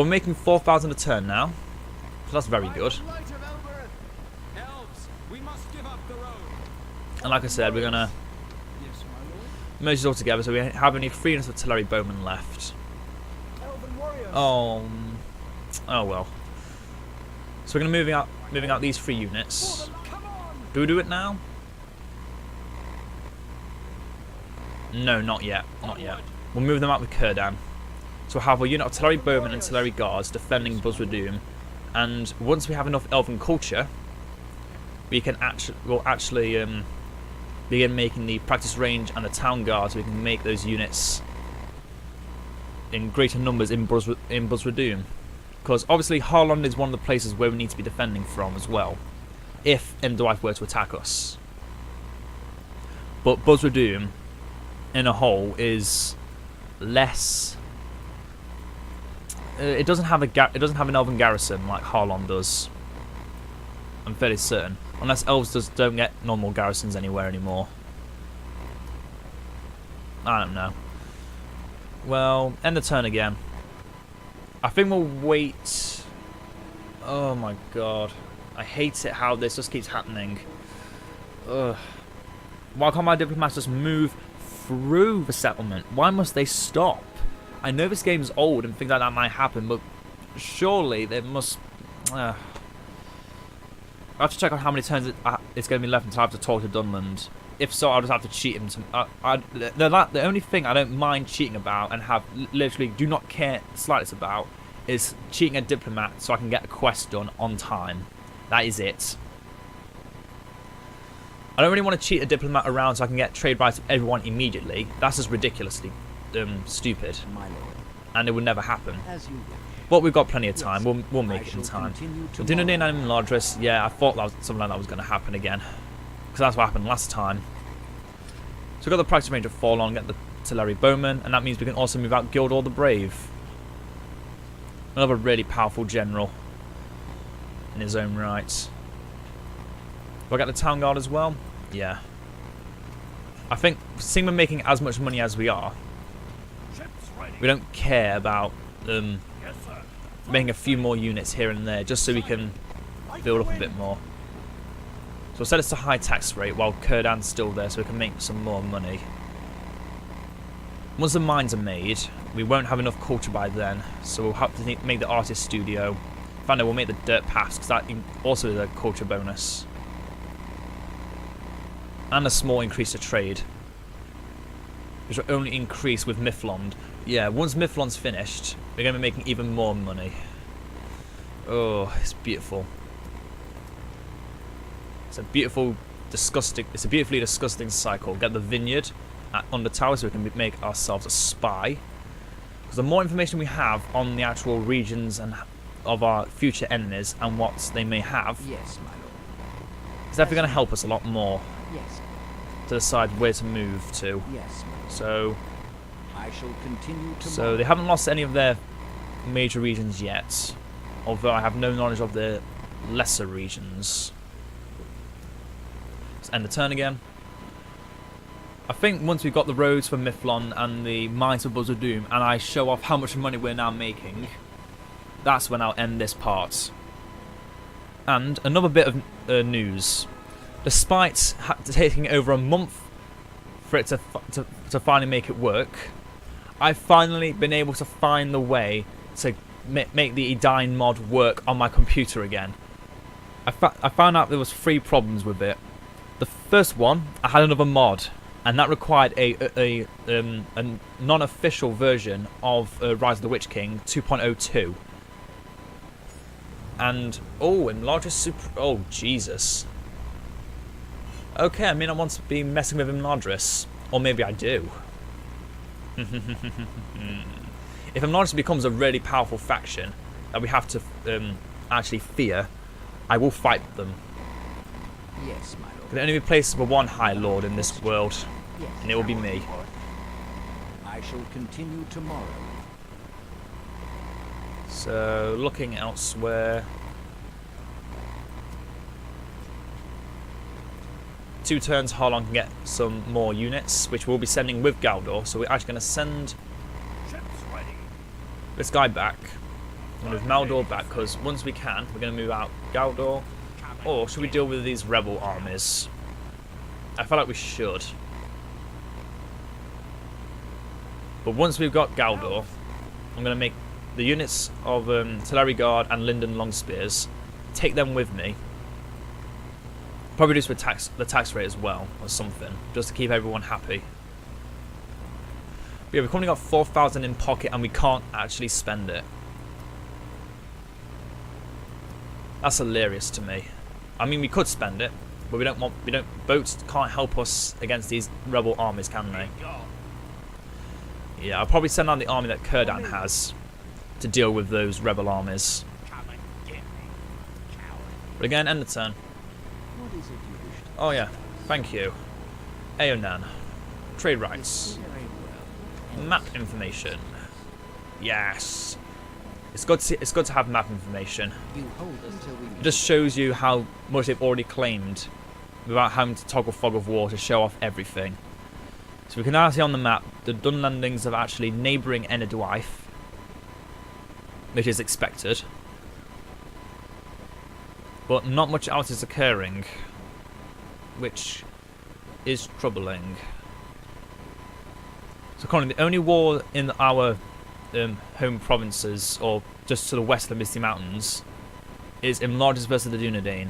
we're making 4,000 a turn now, so that's very good. And like I said, we're gonna merge it all together, so we have only 3 units of artillery bowmen left. Oh well. So we're gonna moving out these 3 units. Do we do it now? No, not yet. Not yet. We'll move them out with Kurdan. So we'll have a unit of artillery bowmen and artillery guards defending Buzra-Dum, and once we have enough elven culture, we'll actually begin making the practice range and the town guard, so we can make those units in greater numbers in Buzra-Dum. Because obviously Harlond is one of the places where we need to be defending from as well, if Enderwife were to attack us. But Buzra-Dum, in a whole, is less. It doesn't have an elven garrison like Harlond does. I'm fairly certain. Unless elves just don't get normal garrisons anywhere anymore. I don't know. Well, end the turn again. I think we'll wait. Oh my god. I hate it how this just keeps happening. Ugh. Why can't my diplomats just move through the settlement? Why must they stop? I know this game's old and things like that might happen, but surely there must... I have to check out how many turns it's going to be left until I have to talk to Dunland. If so, I'll just have to cheat him. The only thing I don't mind cheating about and have literally do not care the slightest about is cheating a diplomat so I can get a quest done on time. That is it. I don't really want to cheat a diplomat around so I can get trade rights with everyone immediately. That's just ridiculously stupid. My lord. And it would never happen. As you wish. But we've got plenty of time. We'll make it in time. Dunedin and Lardris, yeah, I thought that was something like that was going to happen again. Because that's what happened last time. So we've got the practice range of Forlorn, get the artillery bowman, and that means we can also move out Gildor the Brave. Another really powerful general in his own right. Do I get the town guard as well? Yeah. I think, seeing we're making as much money as we are, we don't care about making a few more units here and there, just so we can build up a bit more. So we'll set this to high tax rate while Kurdan's still there, so we can make some more money. Once the mines are made, we won't have enough culture by then, so we'll have to make the artist studio. In fact, no, we'll make the dirt paths, because that also is a culture bonus. And a small increase to trade, which will only increase with Mifflond. Yeah, once Mifflon's finished, we're going to be making even more money. Oh, it's beautiful. It's a beautifully disgusting cycle. Get the vineyard at Undertower so we can make ourselves a spy. Because the more information we have on the actual regions and of our future enemies and what they may have, Yes, my lord. it's definitely going to help us a lot more Yes. to decide where to move to. Yes, my lord. So I shall continue to. So they haven't lost any of their major regions yet, although I have no knowledge of their lesser regions. Let's end the turn again. I think once we've got the roads for Mifflin and the mines for Buzra-Dum, and I show off how much money we're now making, that's when I'll end this part. And another bit of news. Despite taking over a month for it to finally make it work, I've finally been able to find the way to make the Edine mod work on my computer again. I found out there was 3 problems with it. The first one, I had another mod, and that required a non-official version of Rise of the Witch King 2.02. And enlarge super. Oh Jesus. Okay, I mean I want to be messing with Imladris, or maybe I do. If Imladris becomes a really powerful faction that we have to actually fear, I will fight them. Yes, my lord. Can only be placed for one High Lord in this world, Yes, and it will be me. I shall continue tomorrow. So, looking elsewhere. 2 turns, Harlon can get some more units, which we'll be sending with Galdor. So we're actually going to send this guy back. And move Maldor back, because once we can, we're going to move out Galdor. Or should we deal with these rebel armies? I feel like we should. But once we've got Galdor, I'm going to make the units of Teleri Guard and Lindon Long Spears, take them with me. Probably reduce the tax rate as well, or something, just to keep everyone happy. But yeah, we've currently got 4,000 in pocket, and we can't actually spend it. That's hilarious to me. I mean, we could spend it, but we don't want. Boats can't help us against these rebel armies, can they? Yeah, I'll probably send out the army that Kurdan has to deal with those rebel armies. But again, end the turn. What is it you wish to Oh yeah, thank you. Aonan. Trade rights. very well? Map information. Yes. It's good to have map information. You hold until we It meet. just shows you how much they've already claimed without having to toggle fog of war to show off everything. So we can now see on the map the Dun landings of actually neighbouring Enedwaith, which is expected. But not much else is occurring, which is troubling. So currently the only war in our home provinces, or just to the west of the Misty Mountains, is Imladris versus the Dunedain.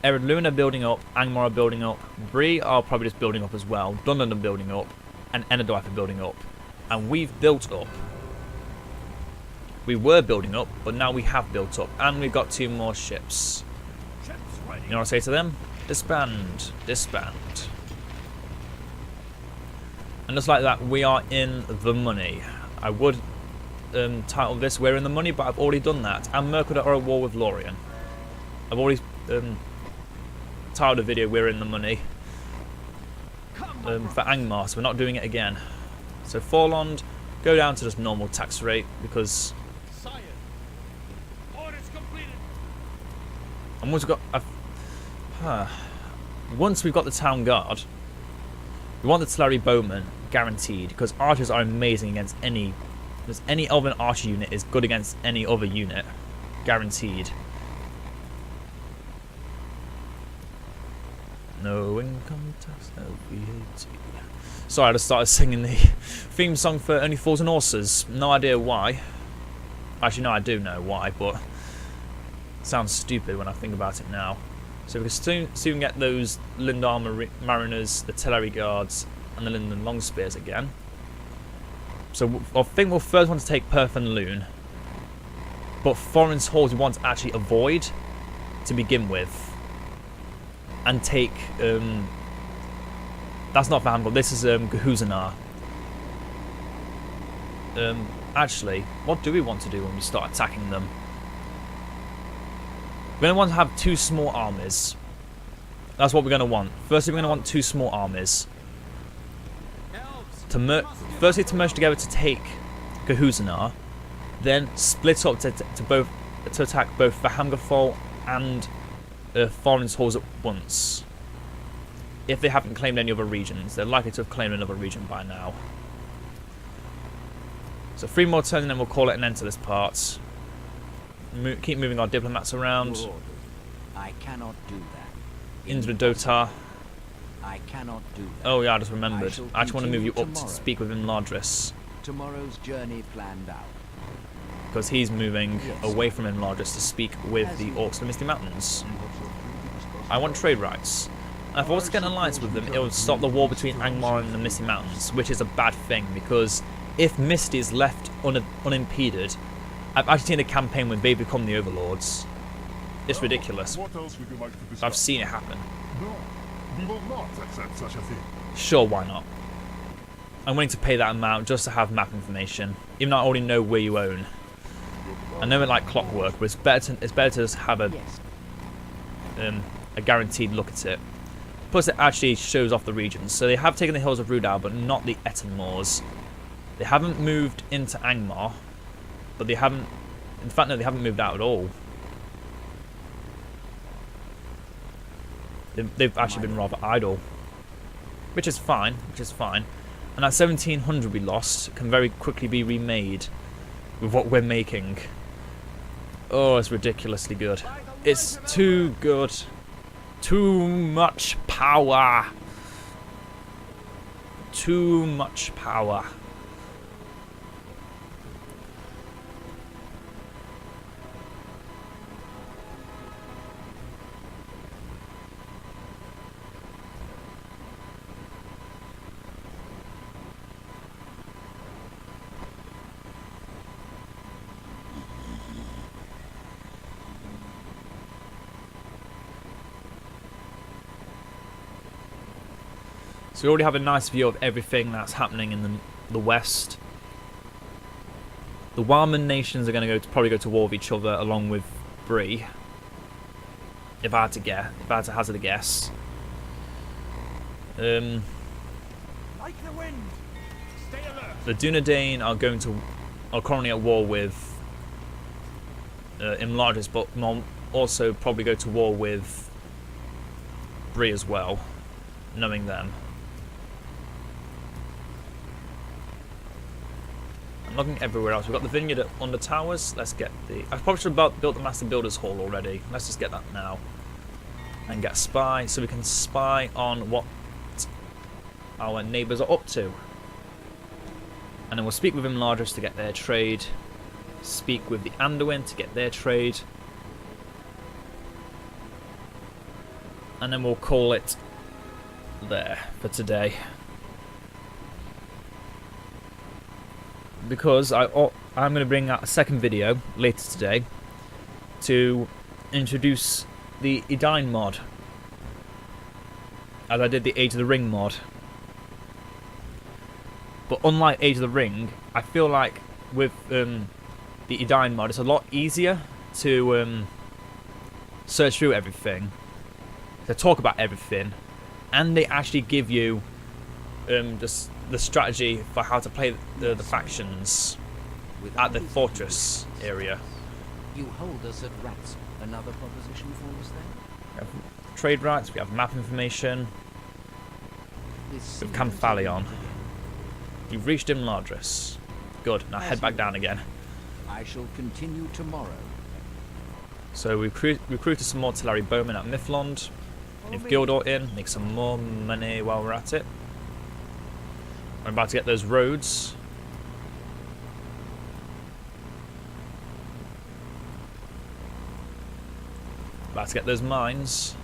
Ered Luin are building up, Angmar are building up, Bree are probably just building up as well, Dunland are building up, and Enedwaith are building up. And we've built up. We were building up, but now we have built up, and we've got 2 more ships. You know what I say to them? Disband, disband. And just like that, we are in the money. I would title this "We're in the Money," but I've already done that. And Mercury are at war with Lorien. I've already titled a video "We're in the Money" for Angmar, so we're not doing it again. So Forlond, go down to just normal tax rate, because and once we've got the town guard, we want the Teleri bowmen guaranteed, because archers are amazing against any. Because any elven archer unit is good against any other unit, guaranteed. No income tax, no VAT. Sorry, I just started singing the theme song for Only Fools and Horses. No idea why. Actually, no, I do know why, but it sounds stupid when I think about it now. So we can soon get those Lindon Mariners, the Teleri Guards, and the Lindon Longspears again. So I think we'll first want to take Perth and Loon. But Foreign's Halls we want to actually avoid to begin with. And take... that's not Vanguard, this is Gahuzanar. Actually, what do we want to do when we start attacking them? We're going to want to have 2 small armies. That's what we're going to want. Firstly, we're going to want 2 small armies. Firstly, to merge together to take Gahuzanar, then split up to attack both the Hamgafol and Foreigners Halls at once. If they haven't claimed any other regions, they're likely to have claimed another region by now. So 3 more turns and then we'll call it an end to this part. Keep moving our diplomats around. I cannot do that. Into the Dotar. I cannot do that. Oh yeah, I just remembered. I actually want to move you up tomorrow. to speak with Imladris. Tomorrow's journey planned out. Because he's moving away from Imladris to speak with the Orcs of the Misty Mountains. I want trade rights. And if I was to get an alliance with them, it would stop the war between Angmar and the Misty Mountains, which is a bad thing, because if Misty is left unimpeded, I've actually seen a campaign when they become the overlords. It's ridiculous. What else would you like to discuss? I've seen it happen. No, we will not accept such a thing. Sure, why not? I'm willing to pay that amount just to have map information, even though I already know where you own. I know it like clockwork, but it's better to just have a guaranteed look at it. Plus, it actually shows off the regions. So they have taken the hills of Rudal, but not the Etten Moors. They haven't moved into Angmar, but they haven't. In fact, no, they haven't moved out at all. They've actually been rather idle, which is fine. And that 1700 we lost can very quickly be remade with what we're making. Oh, it's ridiculously good. It's too good. Too much power. Too much power. So we already have a nice view of everything that's happening in the west. The Wildman nations are going to probably go to war with each other along with Bree. If I had to hazard a guess. Like the wind. Stay alert. The Dunedain are currently at war with Imladris, but will also probably go to war with Bree as well, knowing them. I'm looking everywhere else. We've got the vineyard on the towers. Let's get the... I probably should have built the Master Builder's Hall already. Let's just get that now. And get spy, so we can spy on what our neighbours are up to. And then we'll speak with Imladris to get their trade. Speak with the Anduin to get their trade. And then we'll call it there for today. Because I'm going to bring out a second video later today to introduce the Edine mod, as I did the Age of the Ring mod. But unlike Age of the Ring, I feel like with the Edine mod, it's a lot easier to search through everything, to talk about everything, and they actually give you the strategy for how to play the factions at the fortress area. You hold us at rats. Another proposition for us then? We have trade rights, we have map information, we have Camphalion. You've reached Imladris. Good, now head back down again. I shall continue tomorrow. So we recruited some more Telari bowmen at Mifflond. If Gildor in, make some more money while we're at it. I'm about to get those roads. About to get those mines.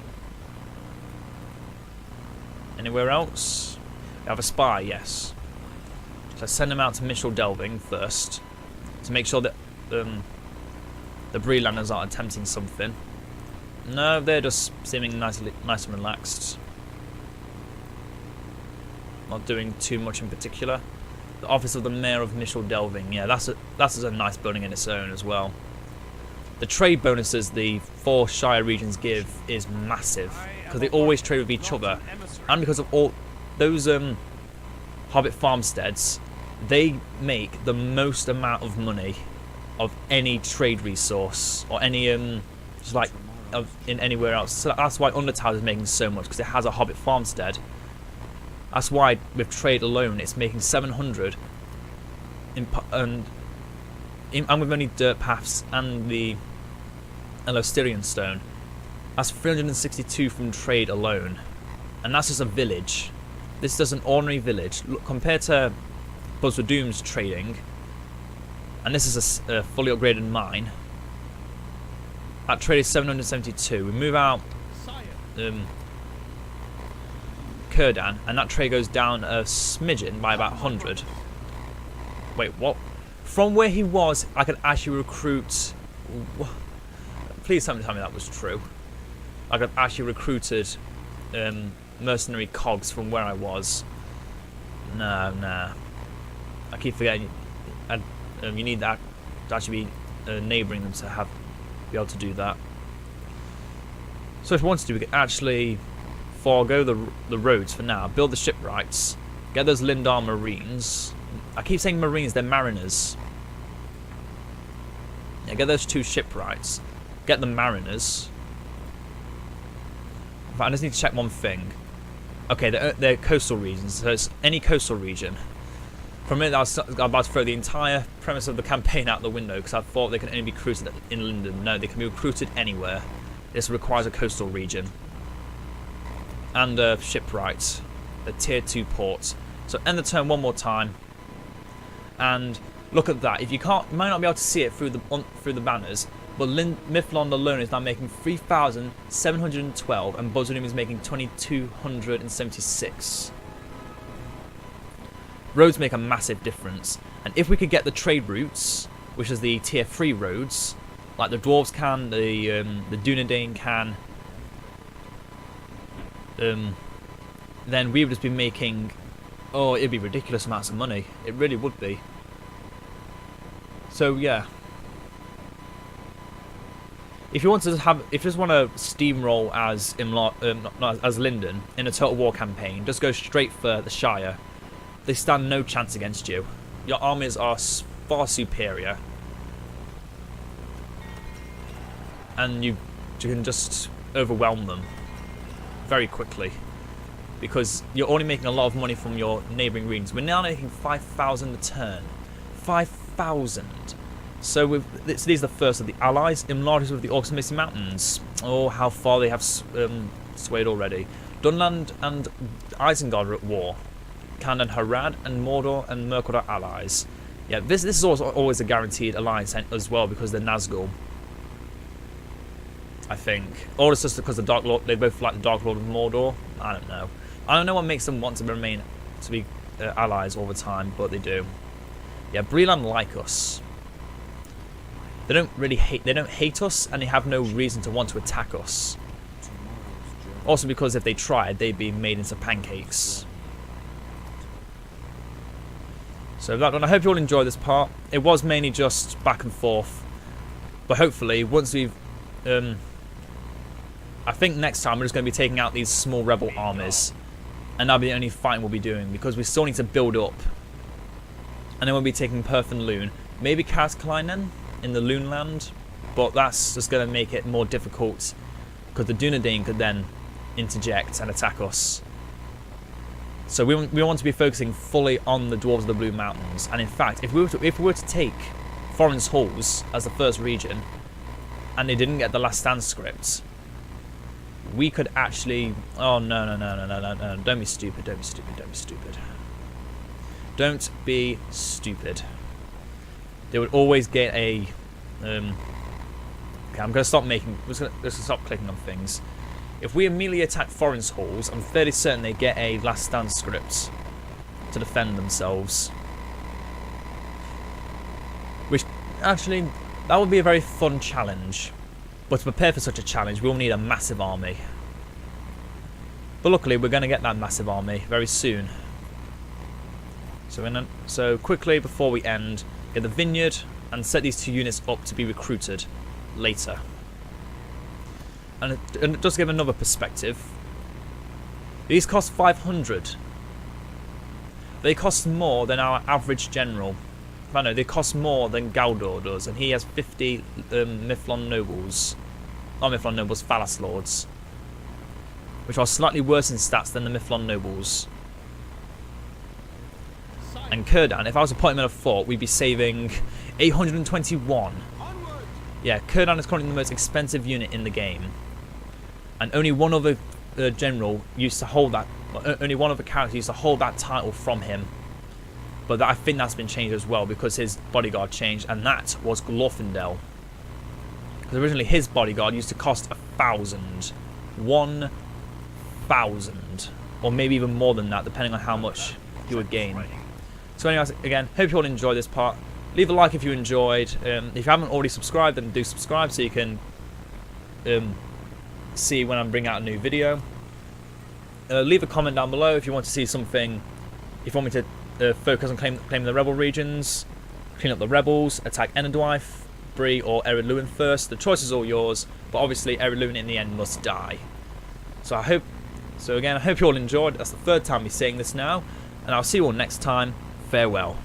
Anywhere else? We have a spy, yes. So send them out to Mishal Delving first, to make sure that the Brelanders aren't attempting something. No, they're just seeming nice and relaxed. Not doing too much in particular. The office of the Mayor of Mishal Delving, yeah, that's a nice building in its own as well. The trade bonuses the 4 Shire regions give is massive, because they always trade with each other, and because of all those Hobbit farmsteads, they make the most amount of money of any trade resource or any just like in anywhere else. So that's why Undertale is making so much, because it has a Hobbit farmstead. That's why with trade alone, it's making 700, and with only dirt paths and the Elostirian stone, that's 362 from trade alone, and that's just a village. This is an ordinary village. Look, compared to Buzra-Dum's trading, and this is a fully upgraded mine. That trade is 772. We move out Kurdan, and that trade goes down a smidgen by about 100. Wait, what? From where he was, I could actually recruit. Please tell me that was true. I could actually recruited mercenary cogs from where I was. Nah. I keep forgetting. You need that to actually be neighbouring them to be able to do that. So if we wanted to, we could actually forego the roads for now, build the shipwrights, get those Lindon marines. I keep saying marines, they're mariners. Yeah, get those 2 shipwrights, get the mariners. In fact, I just need to check one thing. Okay, they're coastal regions, so it's any coastal region. For a minute, I was about to throw the entire premise of the campaign out the window because I thought they can only be recruited in Lindon. No, they can be recruited anywhere. This requires a coastal region. And a shipwright, a tier 2 port. So end the turn one more time. And look at that. If you can't, you might not be able to see it through the banners, but Mithlond alone is now making 3,712, and Buzra-Dum is making 2,276. Roads make a massive difference, and if we could get the trade routes, which is the tier 3 roads, like the dwarves can, the Dunedain can, then we would just be making, it'd be ridiculous amounts of money. It really would be. So yeah, if you want to if you just want to steamroll as Lindon in a Total War campaign, just go straight for the Shire. They stand no chance against you. Your armies are far superior, and you can just overwhelm them very quickly because you're only making a lot of money from your neighbouring regions. We're now making 5,000 a turn. 5,000. So these are the first of the allies. Imladis with the Orcs and Misty Mountains. Oh, how far they have swayed already. Dunland and Isengard are at war. Kand Harad and Mordor and Mirkwood are allies. Yeah, this is always a guaranteed alliance as well because they're Nazgul. I think. Or it's just because the Dark Lord, they both like the Dark Lord of Mordor. I don't know. I don't know what makes them want to be allies all the time, but they do. Yeah, Breland like us. They don't hate us, and they have no reason to want to attack us. Also because if they tried, they'd be made into pancakes. So that done. I hope you all enjoyed this part. It was mainly just back and forth, but hopefully once we've, I think next time we're just going to be taking out these small rebel armies, and that'll be the only fighting we'll be doing because we still need to build up. And then we'll be taking Perth and Loon, maybe Kaskleinen in the Loonland, but that's just going to make it more difficult because the Dunedain could then interject and attack us. So we want to be focusing fully on the Dwarves of the Blue Mountains. And in fact, if we were to take Foreign's Halls as the first region, and they didn't get the Last Stand script, we could actually. Oh no! Don't be stupid! Don't be stupid! Don't be stupid! Don't be stupid! They would always get a. Okay, I'm gonna stop making. Let's stop clicking on things. If we immediately attack Foreign's Halls, I'm fairly certain they get a Last Stand script to defend themselves. Which, actually, that would be a very fun challenge. But to prepare for such a challenge, we'll need a massive army. But luckily, we're going to get that massive army very soon. So quickly, before we end, get the vineyard and set these 2 units up to be recruited later. And just to give another perspective, these cost 500. They cost more than our average general. I know they cost more than Galdor does, and he has 50 Mithlond nobles. Mythlon Nobles, Phalas Lords, which are slightly worse in stats than the Mythlon Nobles. And Kurdan, if I was to put him in a fort, we'd be saving 821. Yeah, Kurdan is currently the most expensive unit in the game. And only one other general used to hold that, only one other character used to hold that title from him. But I think that's been changed as well because his bodyguard changed, and that was Glorfindel. Because originally his bodyguard used to cost 1,000. 1,000. Or maybe even more than that, depending on how much you would gain. So anyways, again, hope you all enjoyed this part. Leave a like if you enjoyed. If you haven't already subscribed, then do subscribe so you can see when I bring out a new video. Leave a comment down below if you want to see something, if you want me to focus on claiming the rebel regions, clean up the rebels, attack Enedwyth, Bree or Ered Luin first. The choice is all yours, but obviously Ered Luin in the end must die. So again, I hope you all enjoyed. That's the third time we're saying this now, and I'll see you all next time. Farewell.